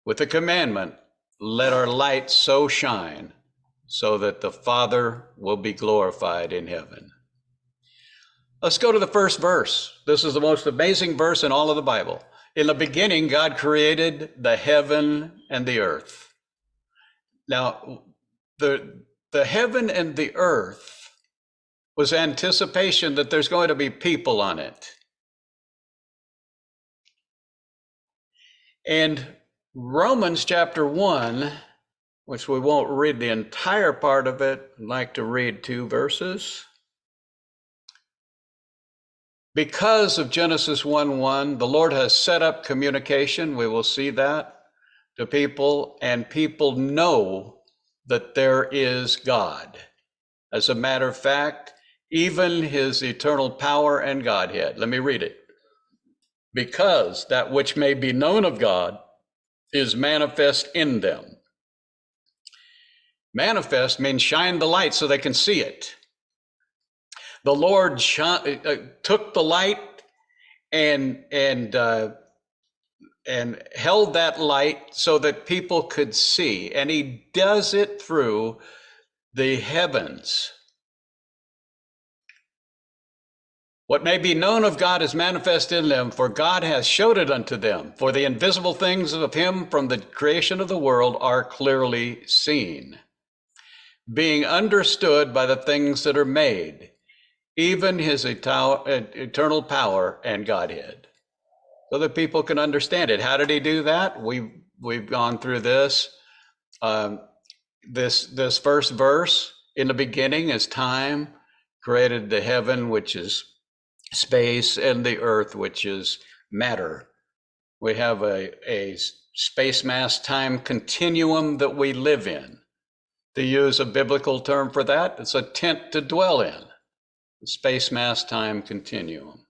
With the commandment, let our light so shine so that the Father will be glorified in heaven. Let's go to the first verse. This is the most amazing verse in all of the Bible. In the beginning, God created the heaven and the earth. Now, the heaven and the earth was anticipation that there's going to be people on it. And Romans chapter 1, which we won't read the entire part of it, I'd like to read 2 verses. Because of Genesis 1:1, the Lord has set up communication, we will see that, to people, and people know that there is God. As a matter of fact, even his eternal power and Godhead. Let me read it. Because that which may be known of God is manifest in them. Manifest means shine the light so they can see it. The Lord took the light and held that light so that people could see. And he does it through the heavens. What may be known of God is manifest in them, for God has showed it unto them. For the invisible things of him from the creation of the world are clearly seen, being understood by the things that are made, even his eternal power and Godhead, so that people can understand it. How did he do that? We've gone through this. This first verse, in the beginning is time, created the heaven, which is space, and the earth, which is matter. We have a space mass time continuum that we live in. To use a biblical term for that, it's a tent to dwell in. Space mass time continuum.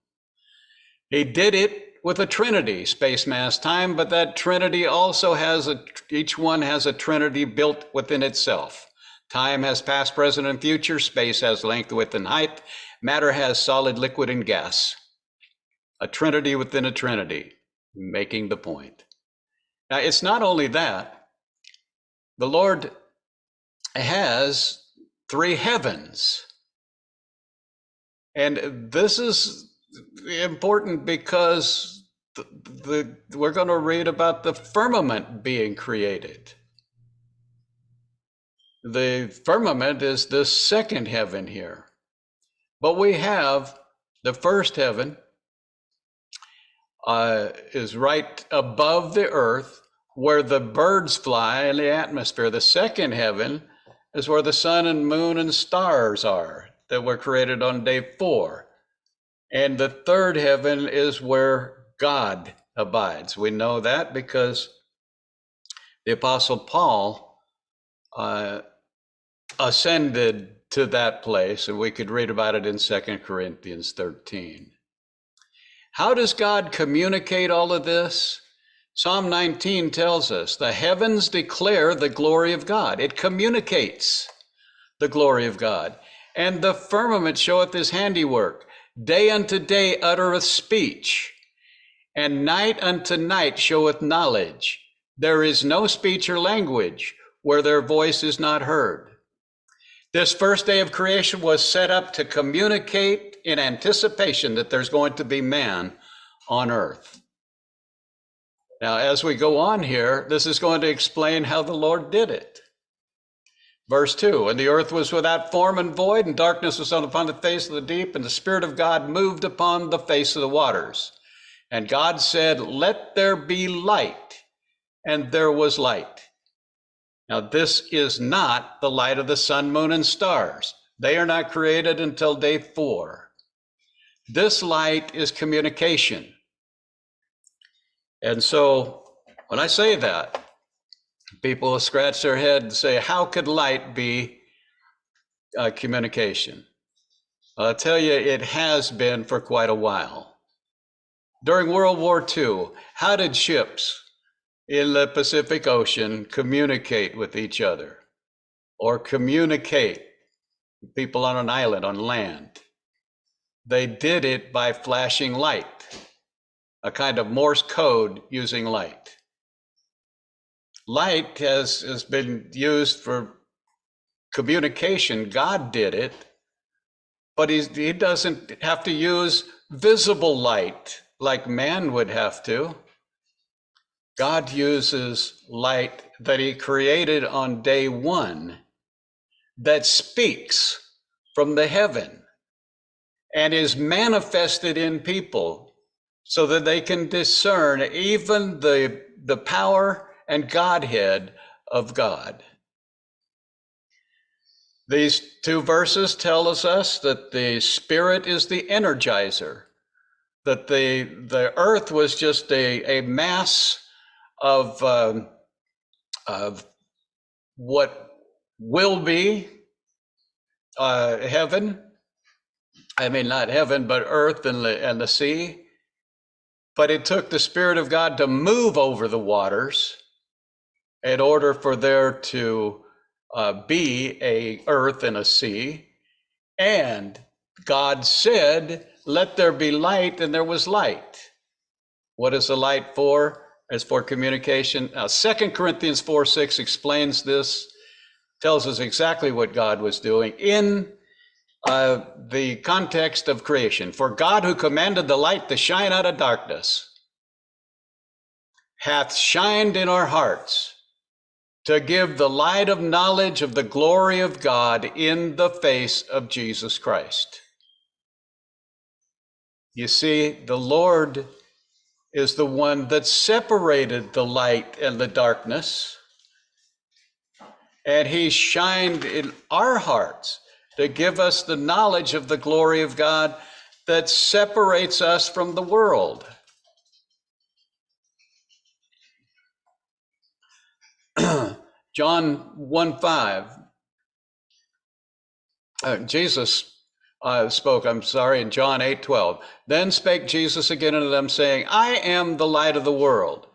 He did it with a trinity, space mass time, but that trinity also has each one has a trinity built within itself. Time has past, present, and future. Space has length, width, and height. Matter has solid, liquid, and gas. A trinity within a trinity, making the point. Now, it's not only that. The Lord has 3 heavens. And this is important because we're going to read about the firmament being created. The firmament is the second heaven here. But we have the first heaven is right above the earth where the birds fly in the atmosphere. The second heaven is where the sun and moon and stars are that were created on day 4. And the third heaven is where God abides. We know that because the Apostle Paul ascended to that place, and we could read about it in 2 Corinthians 13. How does God communicate all of this? Psalm 19 tells us, the heavens declare the glory of God. It communicates the glory of God. And the firmament showeth his handiwork. Day unto day uttereth speech, and night unto night showeth knowledge. There is no speech or language where their voice is not heard. This first day of creation was set up to communicate in anticipation that there's going to be man on earth. Now, as we go on here, this is going to explain how the Lord did it. Verse 2, and the earth was without form and void, and darkness was upon the face of the deep, and the Spirit of God moved upon the face of the waters. And God said, let there be light. and there was light. Now, this is not the light of the sun, moon, and stars. They are not created until day 4. This light is communication. And so when I say that, people will scratch their head and say, how could light be communication? I'll tell you, it has been for quite a while. During World War II, how did ships in the Pacific Ocean communicate with each other, or communicate with people on an island on land? They did it by flashing light, a kind of Morse code using light. Light has been used for communication. God did it, but he doesn't have to use visible light like man would have to. God uses light that he created on day 1 that speaks from the heaven and is manifested in people so that they can discern even the power and Godhead of God. These 2 verses tell us that the Spirit is the energizer, that the earth was just a mass of what will be heaven. I mean, not heaven, but earth and the sea. But it took the Spirit of God to move over the waters in order for there to be a earth and a sea. And God said, let there be light, and there was light. What is the light for? It's for communication. Now, 2 Corinthians 4:6 explains this, tells us exactly what God was doing in the context of creation. For God, who commanded the light to shine out of darkness, hath shined in our hearts to give the light of knowledge of the glory of God in the face of Jesus Christ. You see, the Lord is the one that separated the light and the darkness, and he shined in our hearts to give us the knowledge of the glory of God that separates us from the world. John 1:5, Jesus spoke, in John 8:12. Then spake Jesus again unto them, saying, I am the light of the world.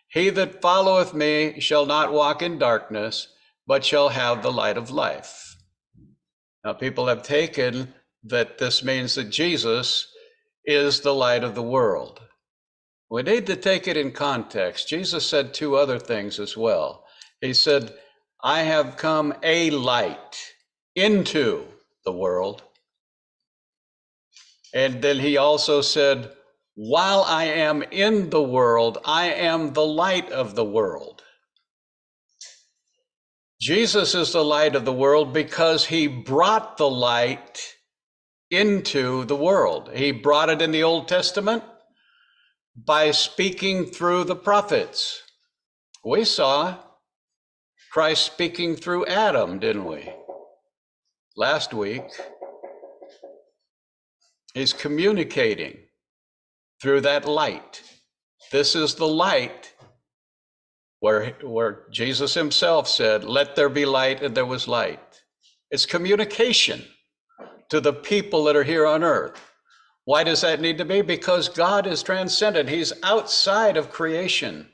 He that followeth me shall not walk in darkness, but shall have the light of life. Now, people have taken that this means that Jesus is the light of the world. We need to take it in context. Jesus said 2 other things as well. He said, I have come a light into the world. And then he also said, while I am in the world, I am the light of the world. Jesus is the light of the world because he brought the light into the world. He brought it in the Old Testament by speaking through the prophets. We saw Christ speaking through Adam, didn't we? Last week. He's communicating through that light. This is the light where Jesus himself said, let there be light, and there was light. It's communication to the people that are here on earth. Why does that need to be? Because God is transcendent. He's outside of creation.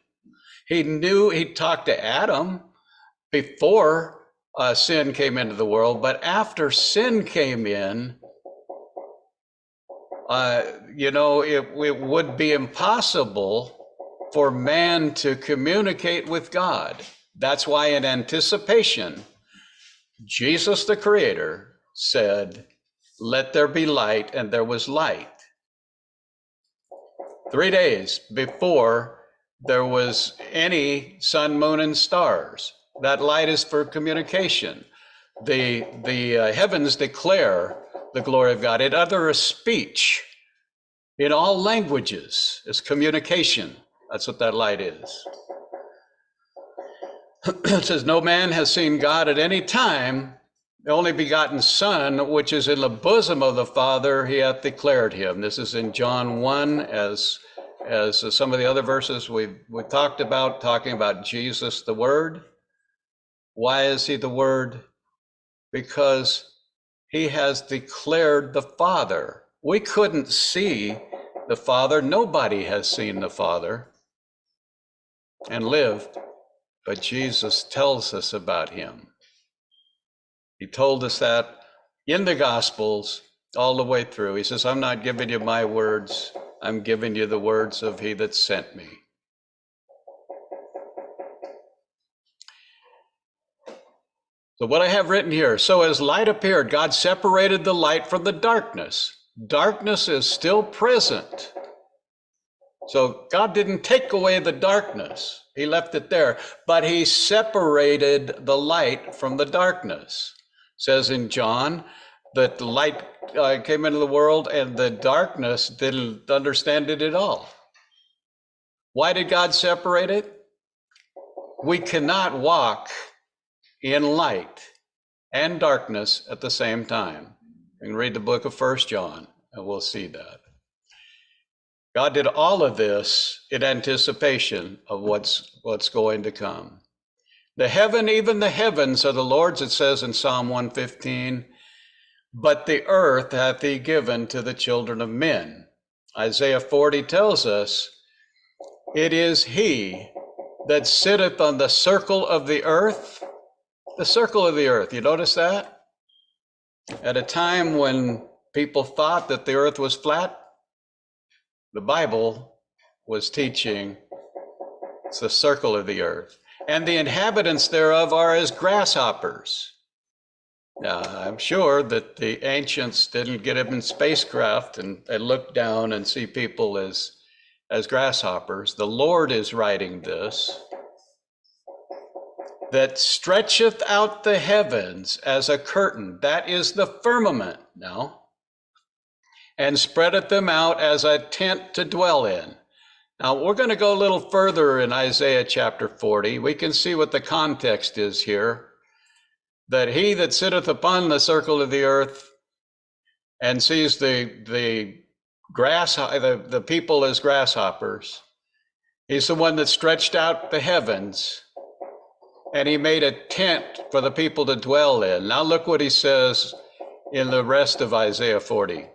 He talked to Adam before sin came into the world, but after sin came in, it would be impossible for man to communicate with God. That's why in anticipation, Jesus the Creator said, let there be light, and there was light. 3 days before there was any sun, moon, and stars. That light is for communication. The heavens declare the glory of God. It utters speech in all languages. It's communication. That's what that light is. It says, no man has seen God at any time. The only begotten Son, which is in the bosom of the Father, he hath declared him. This is in John 1, as some of the other verses we talked about, talking about Jesus, the Word. Why is he the Word? Because he has declared the Father. We couldn't see the Father. Nobody has seen the Father and lived, but Jesus tells us about him. He told us that in the Gospels all the way through. He says, I'm not giving you my words. I'm giving you the words of he that sent me. So what I have written here, so as light appeared, God separated the light from the darkness. Darkness is still present. So God didn't take away the darkness. He left it there, but he separated the light from the darkness. It says in John that the light came into the world and the darkness didn't understand it at all. Why did God separate it? We cannot walk in light and darkness at the same time. You can read the book of 1 John and we'll see that. God did all of this in anticipation of what's going to come. The heaven, even the heavens are the Lord's, it says in Psalm 115, but the earth hath he given to the children of men. Isaiah 40 tells us, it is he that sitteth on the circle of the earth. The circle of the earth, you notice that? At a time when people thought that the earth was flat, the Bible was teaching it's the circle of the earth. And the inhabitants thereof are as grasshoppers. Now, I'm sure that the ancients didn't get up in spacecraft and look down and see people as grasshoppers. The Lord is writing this, that stretcheth out the heavens as a curtain. That is the firmament now. And spreadeth them out as a tent to dwell in. Now, we're going to go a little further in Isaiah chapter 40. We can see what the context is here. That he that sitteth upon the circle of the earth and sees the people as grasshoppers, he's the one that stretched out the heavens and he made a tent for the people to dwell in. Now look what he says in the rest of Isaiah 40.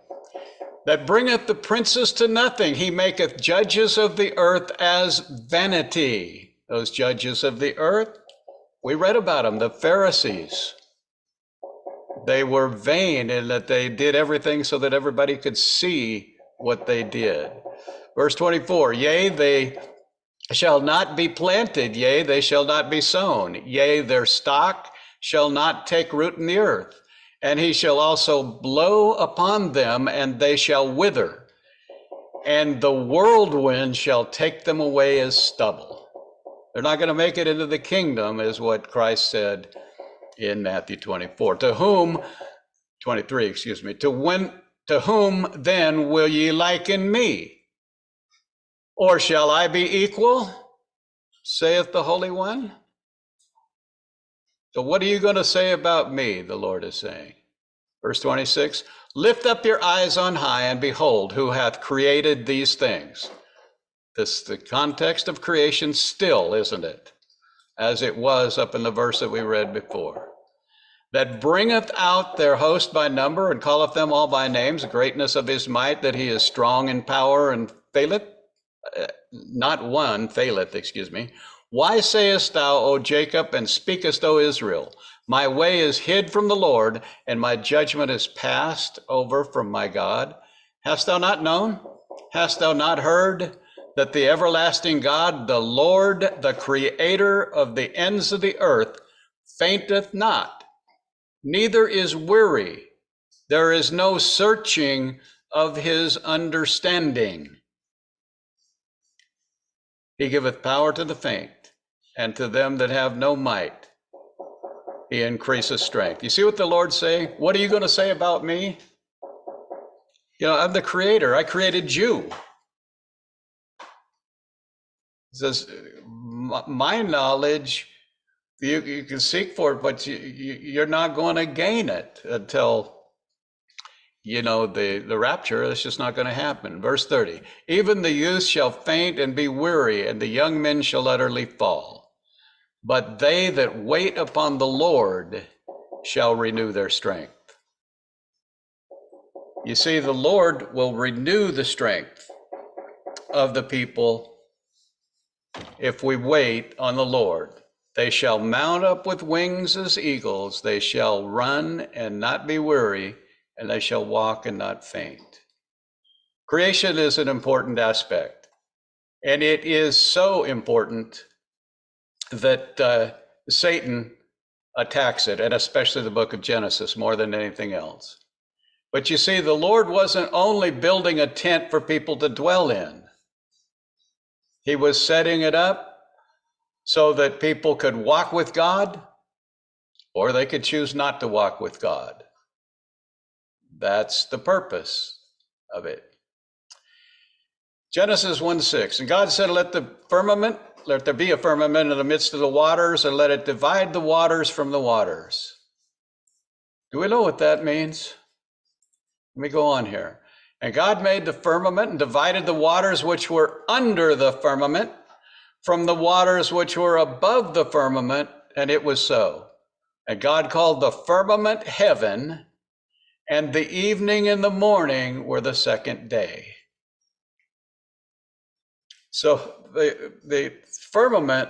That bringeth the princes to nothing. He maketh judges of the earth as vanity. Those judges of the earth, we read about them, the Pharisees. They were vain in that they did everything so that everybody could see what they did. Verse 24, yea, they shall not be planted, yea, they shall not be sown. Yea, their stock shall not take root in the earth. And he shall also blow upon them, and they shall wither. And the whirlwind shall take them away as stubble. They're not going to make it into the kingdom, is what Christ said in Matthew 24. To whom then will ye liken me? Or shall I be equal, saith the Holy One? So what are you going to say about me, the Lord is saying. Verse 26, lift up your eyes on high and behold who hath created these things. This the context of creation still, isn't it? As it was up in the verse that we read before. That bringeth out their host by number and calleth them all by names, the greatness of his might, that he is strong in power and faileth. Why sayest thou, O Jacob, and speakest, O Israel? My way is hid from the Lord, and my judgment is passed over from my God. Hast thou not known? Hast thou not heard that the everlasting God, the Lord, the creator of the ends of the earth, fainteth not, neither is weary. There is no searching of his understanding. He giveth power to the faint, and to them that have no might, he increases strength. You see what the Lord's saying? What are you going to say about me? You know, I'm the creator. I created you. He says, my knowledge you can seek for it, but you're not going to gain it until, the rapture. It's just not going to happen. Verse 30, even the youth shall faint and be weary, and the young men shall utterly fall. But they that wait upon the Lord shall renew their strength. You see, the Lord will renew the strength of the people if we wait on the Lord. They shall mount up with wings as eagles. They shall run and not be weary, and they shall walk and not faint. Creation is an important aspect, and it is so important that Satan attacks it, and especially the book of Genesis more than anything else. But you see, the Lord wasn't only building a tent for people to dwell in. He was setting it up so that people could walk with God, or they could choose not to walk with God. That's the purpose of it. Genesis 1:6, and God said, let there be a firmament in the midst of the waters, and let it divide the waters from the waters. Do we know what that means? Let me go on here. And God made the firmament and divided the waters which were under the firmament from the waters which were above the firmament, and it was so. And God called the firmament heaven, and the evening and the morning were the second day. So the firmament,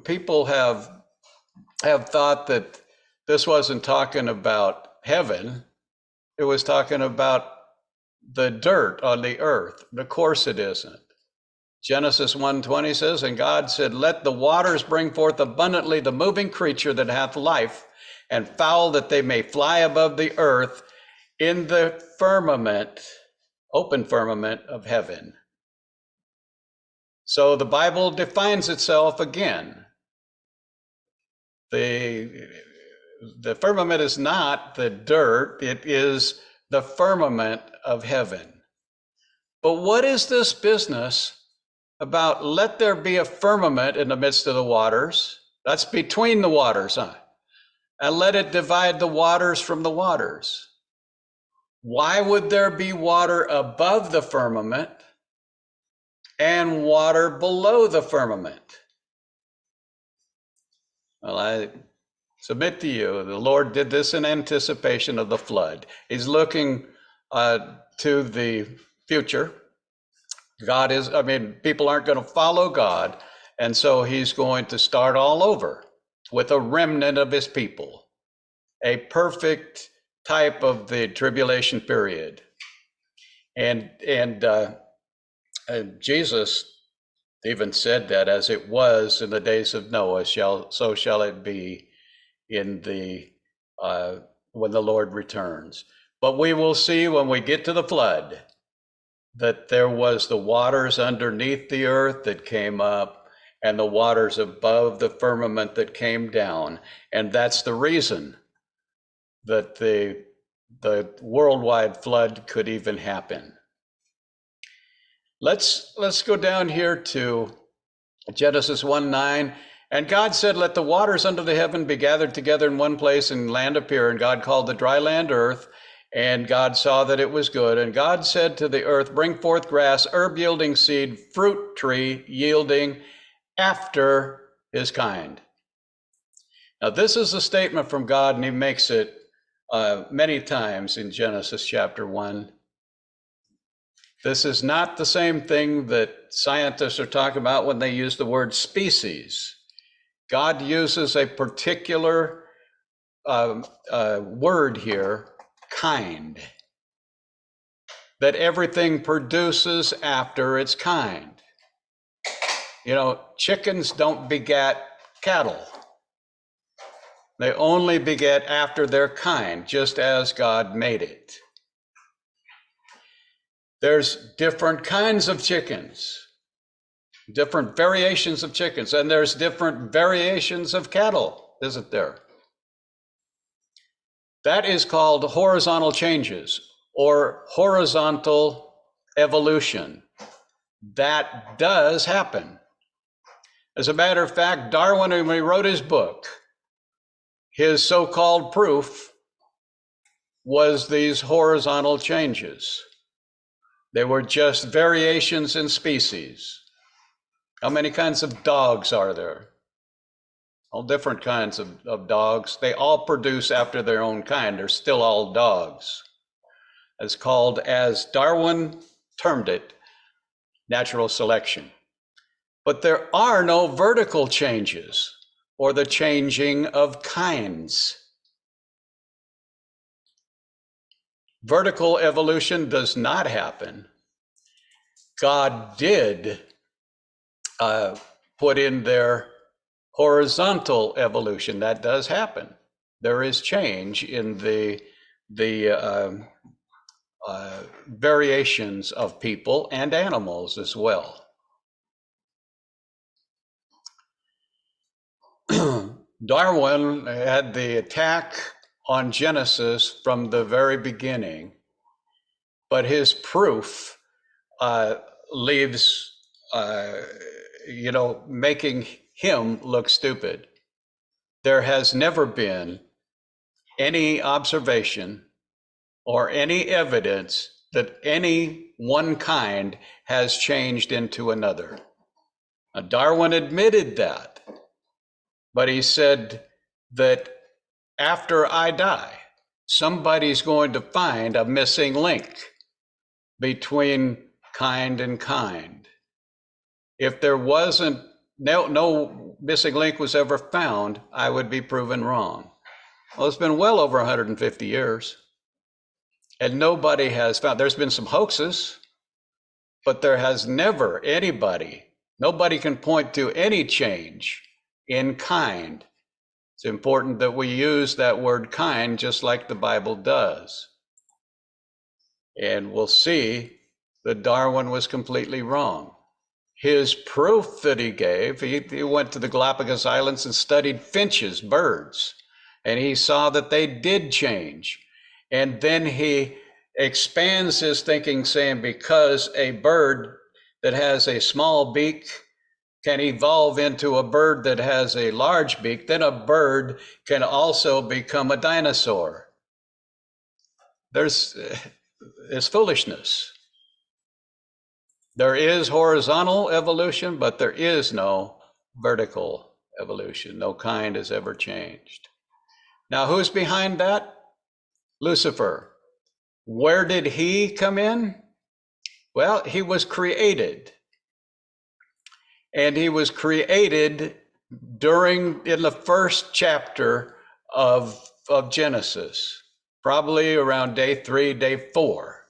people have thought that this wasn't talking about heaven. It was talking about the dirt on the earth. Of course it isn't. Genesis 1:20 says, and God said, let the waters bring forth abundantly the moving creature that hath life, and fowl that they may fly above the earth in the firmament, open firmament of heaven. So the Bible defines itself again. The firmament is not the dirt, it is the firmament of heaven. But what is this business about let there be a firmament in the midst of the waters? That's between the waters, huh? And let it divide the waters from the waters. Why would there be water above the firmament and water below the firmament? Well, I submit to you, the Lord did this in anticipation of the flood. He's looking to the future. People aren't going to follow God, and so he's going to start all over with a remnant of his people, a perfect type of the tribulation period. And Jesus even said that as it was in the days of Noah, so shall it be in the when the Lord returns. But we will see when we get to the flood that there was the waters underneath the earth that came up and the waters above the firmament that came down. And that's the reason that the worldwide flood could even happen. Let's go down here to Genesis 1:9. And God said, let the waters under the heaven be gathered together in one place, and land appear. And God called the dry land earth, and God saw that it was good. And God said to the earth, bring forth grass, herb yielding seed, fruit tree yielding after his kind. Now this is a statement from God, and he makes it many times in Genesis chapter 1. This is not the same thing that scientists are talking about when they use the word species. God uses a particular word here, kind, that everything produces after its kind. Chickens don't beget cattle. They only beget after their kind, just as God made it. There's different kinds of chickens, different variations of chickens, and there's different variations of cattle, isn't there? That is called horizontal changes or horizontal evolution. That does happen. As a matter of fact, Darwin, when he wrote his book, his so-called proof was these horizontal changes. They were just variations in species. How many kinds of dogs are there? All different kinds of dogs. They all produce after their own kind. They're still all dogs. It's called, as Darwin termed it, natural selection. But there are no vertical changes or the changing of kinds. Vertical evolution does not happen. God did put in there horizontal evolution. That does happen. There is change in the variations of people and animals as well. Darwin had the attack on Genesis from the very beginning, but his proof leaves, making him look stupid. There has never been any observation or any evidence that any one kind has changed into another. Now, Darwin admitted that, but he said that after I die, somebody's going to find a missing link between kind and kind. If there wasn't, no missing link was ever found, I would be proven wrong. Well, it's been well over 150 years, and nobody has found. There's been some hoaxes, but there has never nobody can point to any change in kind. It's important that we use that word kind just like the Bible does. And we'll see that Darwin was completely wrong. His proof that he gave, he went to the Galapagos Islands and studied finches, birds, and he saw that they did change. And then he expands his thinking, saying because a bird that has a small beak can evolve into a bird that has a large beak, then a bird can also become a dinosaur. It's foolishness. There is horizontal evolution, but there is no vertical evolution. No kind has ever changed. Now, who's behind that? Lucifer. Where did he come in? Well, he was created. And he was created in the first chapter of Genesis, probably around day 3, day 4.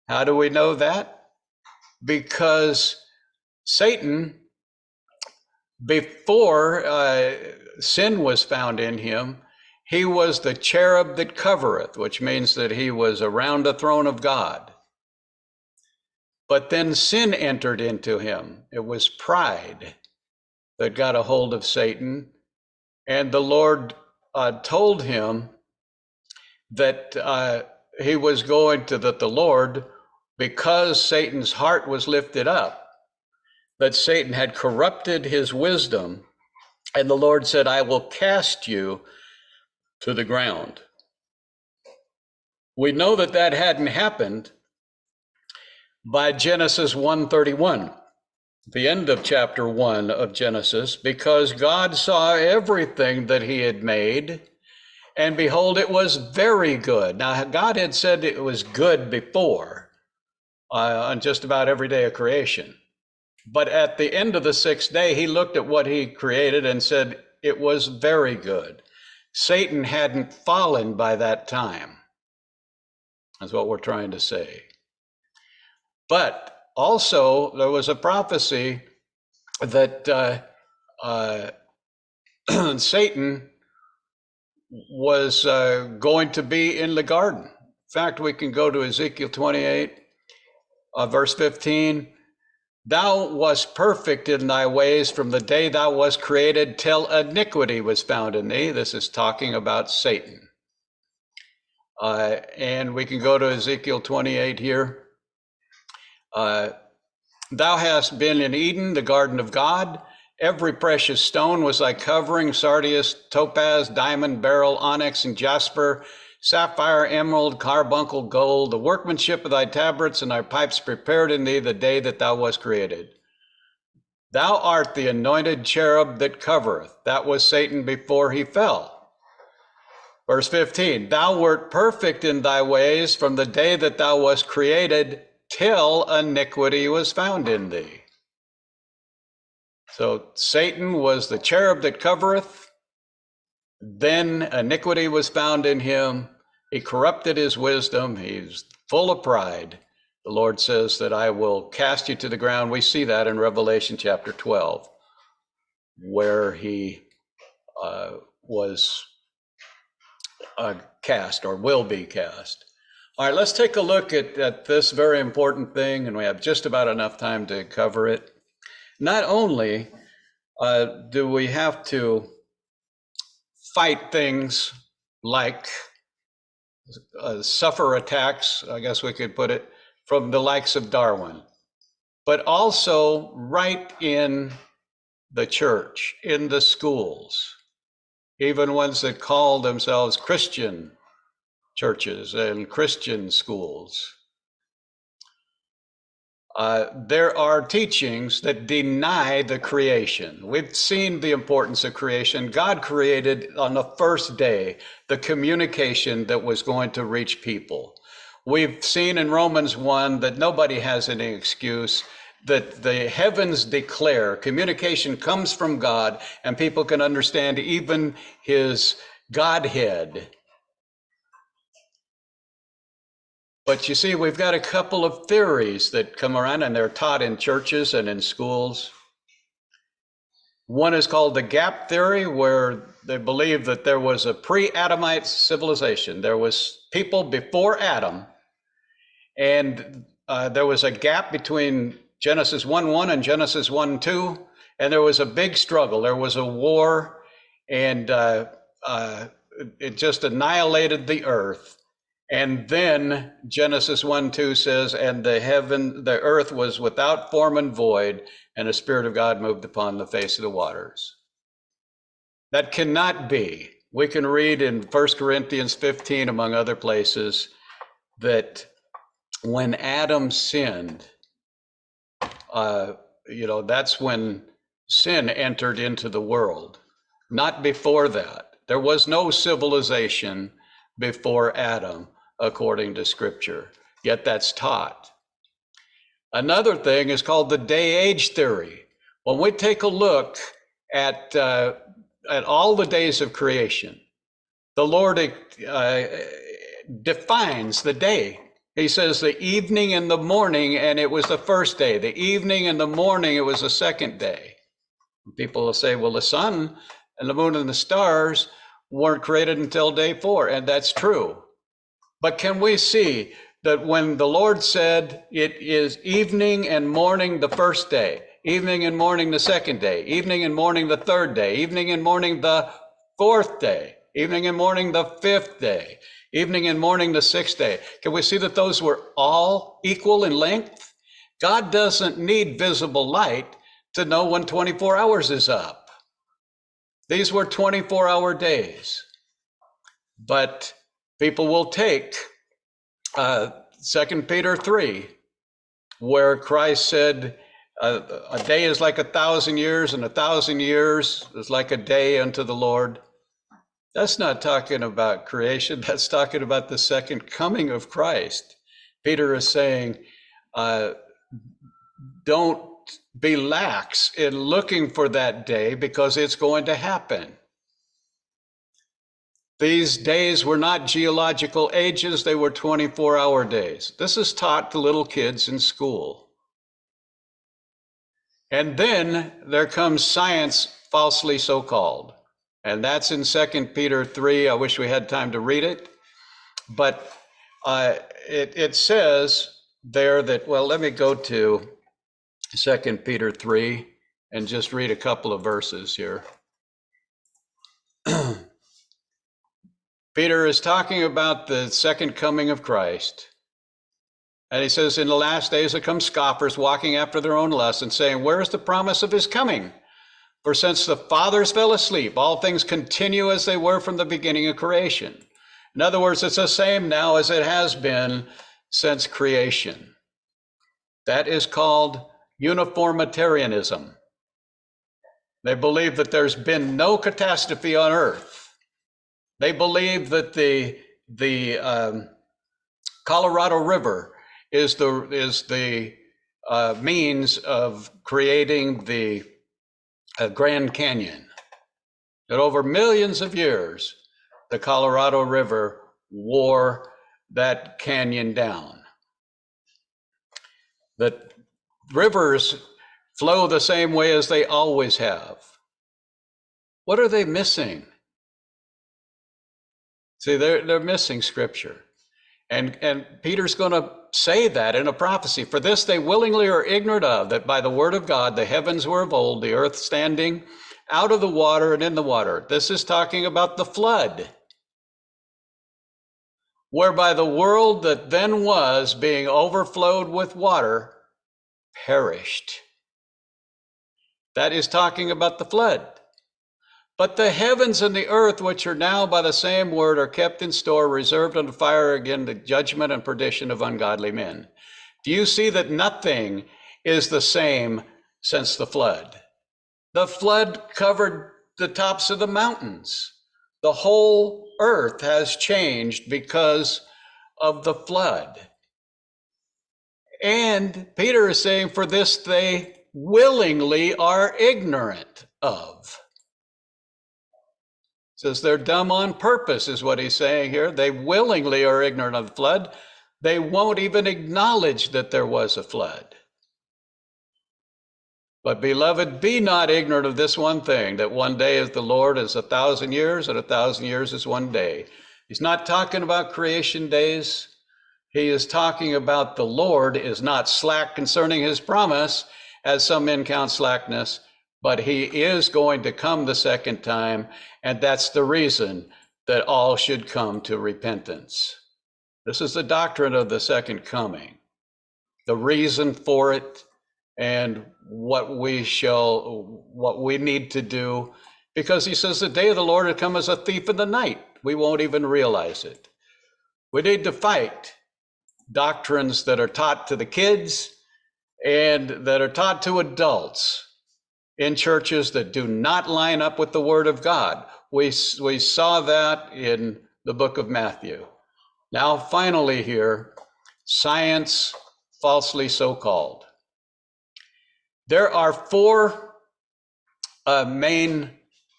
How do we know that? Because Satan, before sin was found in him, he was the cherub that covereth, which means that he was around the throne of God. But then sin entered into him. It was pride that got a hold of Satan. And the Lord told him that the Lord, because Satan's heart was lifted up, that Satan had corrupted his wisdom. And the Lord said, I will cast you to the ground. We know that that hadn't happened by Genesis 1:31, the end of chapter 1 of Genesis, because God saw everything that he had made, and behold, it was very good. Now, God had said it was good before, on just about every day of creation. But at the end of the 6th day, he looked at what he created and said it was very good. Satan hadn't fallen by that time. That's what we're trying to say. But also, there was a prophecy that Satan was going to be in the garden. In fact, we can go to Ezekiel 28, verse 15. Thou wast perfect in thy ways from the day thou wast created till iniquity was found in thee. This is talking about Satan. And we can go to Ezekiel 28 here. Thou hast been in Eden, the garden of God. Every precious stone was thy covering, sardius, topaz, diamond, beryl, onyx, and jasper, sapphire, emerald, carbuncle, gold, the workmanship of thy tabrets and thy pipes prepared in thee the day that thou wast created. Thou art the anointed cherub that covereth. That was Satan before he fell. Verse 15, thou wert perfect in thy ways from the day that thou wast created till iniquity was found in thee. So Satan was the cherub that covereth. Then iniquity was found in him. He corrupted his wisdom. He's full of pride. The Lord says that I will cast you to the ground. We see that in Revelation chapter 12, where he was cast or will be cast. All right, let's take a look at this very important thing, and we have just about enough time to cover it. Not only do we have to fight things like suffer attacks, I guess we could put it, from the likes of Darwin, but also right in the church, in the schools, even ones that call themselves Christian churches and Christian schools. There are teachings that deny the creation. We've seen the importance of creation. God created on the first day the communication that was going to reach people. We've seen in Romans 1 that nobody has any excuse, that the heavens declare communication comes from God and people can understand even his Godhead. But you see, we've got a couple of theories that come around, and they're taught in churches and in schools. One is called the gap theory, where they believe that there was a pre-Adamite civilization. There was people before Adam, and there was a gap between Genesis 1:1 and Genesis 1:2, and there was a big struggle. There was a war, and it just annihilated the earth. And then Genesis 1:2 says, and the earth was without form and void, and the Spirit of God moved upon the face of the waters. That cannot be. We can read in 1 Corinthians 15, among other places, that when Adam sinned, that's when sin entered into the world. Not before that. There was no civilization before Adam, according to Scripture, yet that's taught. Another thing is called the day-age theory. When we take a look at all the days of creation, the Lord defines the day. He says the evening and the morning, and it was the first day. The evening and the morning, it was the second day. People will say, well, the sun and the moon and the stars weren't created until day 4, and that's true. But can we see that when the Lord said it is evening and morning the first day, evening and morning the second day, evening and morning the third day, evening and morning the fourth day, evening and morning the fifth day, evening and morning the sixth day, can we see that those were all equal in length? God doesn't need visible light to know when 24 hours is up. These were 24-hour days. But people will take 2 Peter 3, where Christ said, a day is like 1,000 years, and 1,000 years is like a day unto the Lord. That's not talking about creation. That's talking about the second coming of Christ. Peter is saying, don't be lax in looking for that day, because it's going to happen. These days were not geological ages, they were 24-hour days. This is taught to little kids in school. And then there comes science, falsely so called. And that's in 2 Peter 3. I wish we had time to read it. But it says there that, well, let me go to 2 Peter 3 and just read a couple of verses here. Peter is talking about the second coming of Christ. And he says, in the last days there come scoffers walking after their own lusts and saying, where is the promise of his coming? For since the fathers fell asleep, all things continue as they were from the beginning of creation. In other words, it's the same now as it has been since creation. That is called uniformitarianism. They believe that there's been no catastrophe on earth. They believe that the Colorado River is the means of creating the Grand Canyon. That over millions of years, the Colorado River wore that canyon down. That rivers flow the same way as they always have. What are they missing? See, they're missing scripture. And Peter's going to say that in a prophecy. For this they willingly are ignorant of, that by the word of God the heavens were of old, the earth standing out of the water and in the water. This is talking about the flood, whereby the world that then was, being overflowed with water, perished. That is talking about the flood. But the heavens and the earth, which are now by the same word, are kept in store, reserved unto fire, again, the judgment and perdition of ungodly men. Do you see that nothing is the same since the flood? The flood covered the tops of the mountains. The whole earth has changed because of the flood. And Peter is saying, for this they willingly are ignorant of. Says they're dumb on purpose, is what he's saying here. They willingly are ignorant of the flood. They won't even acknowledge that there was a flood. But beloved, be not ignorant of this one thing, that one day is the Lord is 1,000 years, and 1,000 years is one day. He's not talking about creation days. He is talking about the Lord is not slack concerning his promise, as some men count slackness, but he is going to come the second time, and that's the reason that all should come to repentance. This is the doctrine of the second coming, the reason for it, and what we need to do, because he says the day of the Lord will come as a thief in the night. We won't even realize it. We need to fight doctrines that are taught to the kids and that are taught to adults in churches that do not line up with the Word of God. We saw that in the book of Matthew. Now, finally here, science falsely so-called. There are four main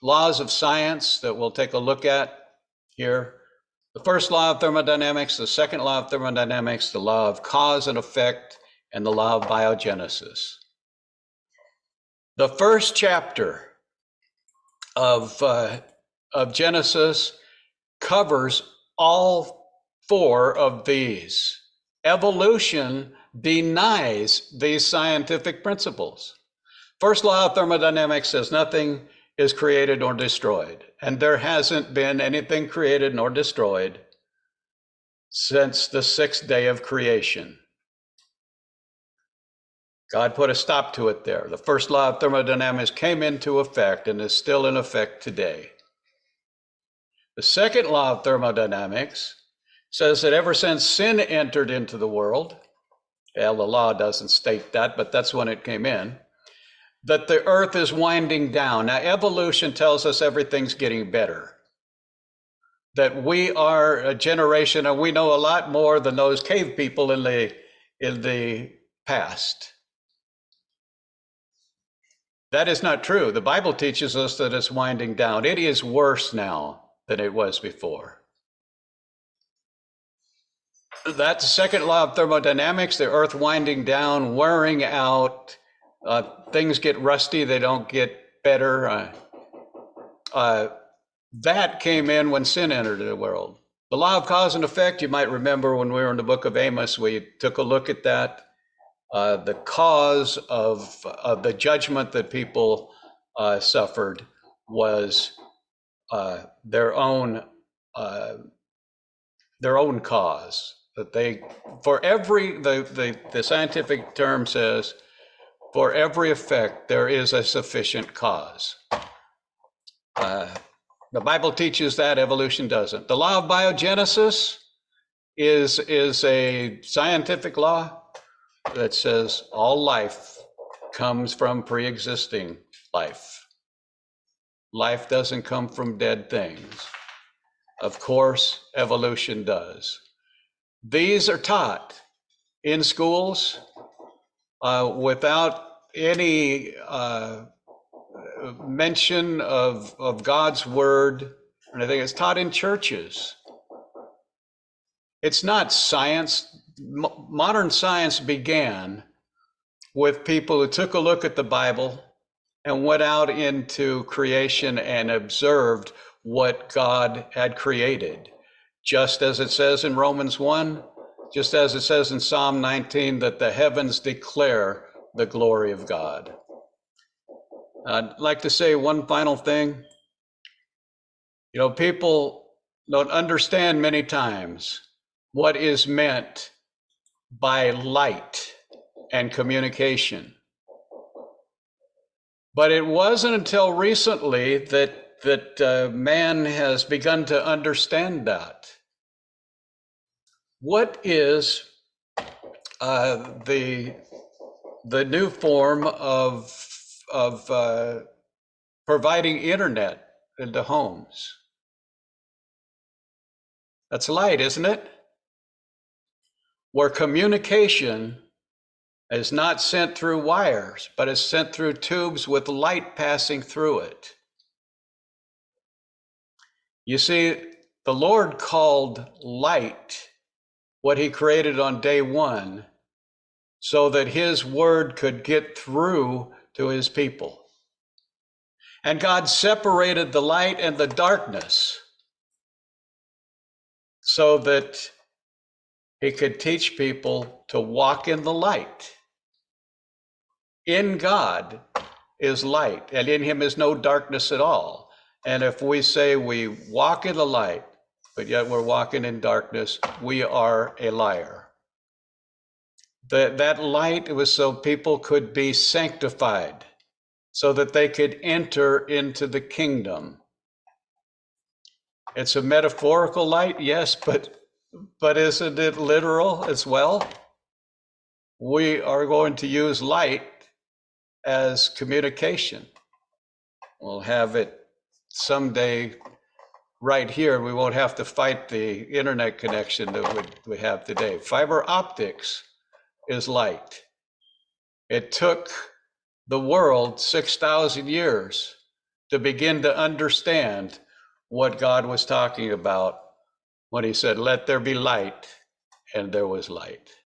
laws of science that we'll take a look at here. The first law of thermodynamics, the second law of thermodynamics, the law of cause and effect, and the law of biogenesis. The first chapter of Genesis covers all four of these. Evolution denies these scientific principles. First law of thermodynamics says nothing is created or destroyed, and there hasn't been anything created nor destroyed since the sixth day of creation. God put a stop to it there. The first law of thermodynamics came into effect and is still in effect today. The second law of thermodynamics says that ever since sin entered into the world, well, the law doesn't state that, but that's when it came in, that the earth is winding down. Now, evolution tells us everything's getting better, that we are a generation, and we know a lot more than those cave people in the past. That is not true. The Bible teaches us that it's winding down. It is worse now than it was before. That's the second law of thermodynamics, the earth winding down, wearing out. Things get rusty, they don't get better. That came in when sin entered the world. The law of cause and effect, you might remember when we were in the book of Amos, we took a look at that. The cause of the judgment that people suffered was their own cause. That they, for every, the scientific term says, For every effect, there is a sufficient cause. The Bible teaches that, evolution doesn't. The law of biogenesis is a scientific law that says all life comes from pre-existing life. Life doesn't come from dead things. Of course, evolution does. These are taught in schools without any mention of God's word. And I think it's taught in churches. It's not science. Modern science began with people who took a look at the Bible and went out into creation and observed what God had created. Just as it says in Romans 1, just as it says in Psalm 19, that the heavens declare the glory of God. I'd like to say one final thing. You know, people don't understand many times what is meant by light and communication. But it wasn't until recently that man has begun to understand that. What is the new form of providing internet into homes? That's light, isn't it? Where communication is not sent through wires, but is sent through tubes with light passing through it. You see, the Lord called light what he created on day one so that his word could get through to his people. And God separated the light and the darkness so that he could teach people to walk in the light. In God is light, and in him is no darkness at all. And if we say we walk in the light, but yet we're walking in darkness, we are a liar. That light was so people could be sanctified, so that they could enter into the kingdom. It's a metaphorical light, yes, but isn't it literal as well? We are going to use light as communication. We'll have it someday right here. We won't have to fight the internet connection that we have today. Fiber optics is light. It took the world 6,000 years to begin to understand what God was talking about when he said, "Let there be light," and there was light.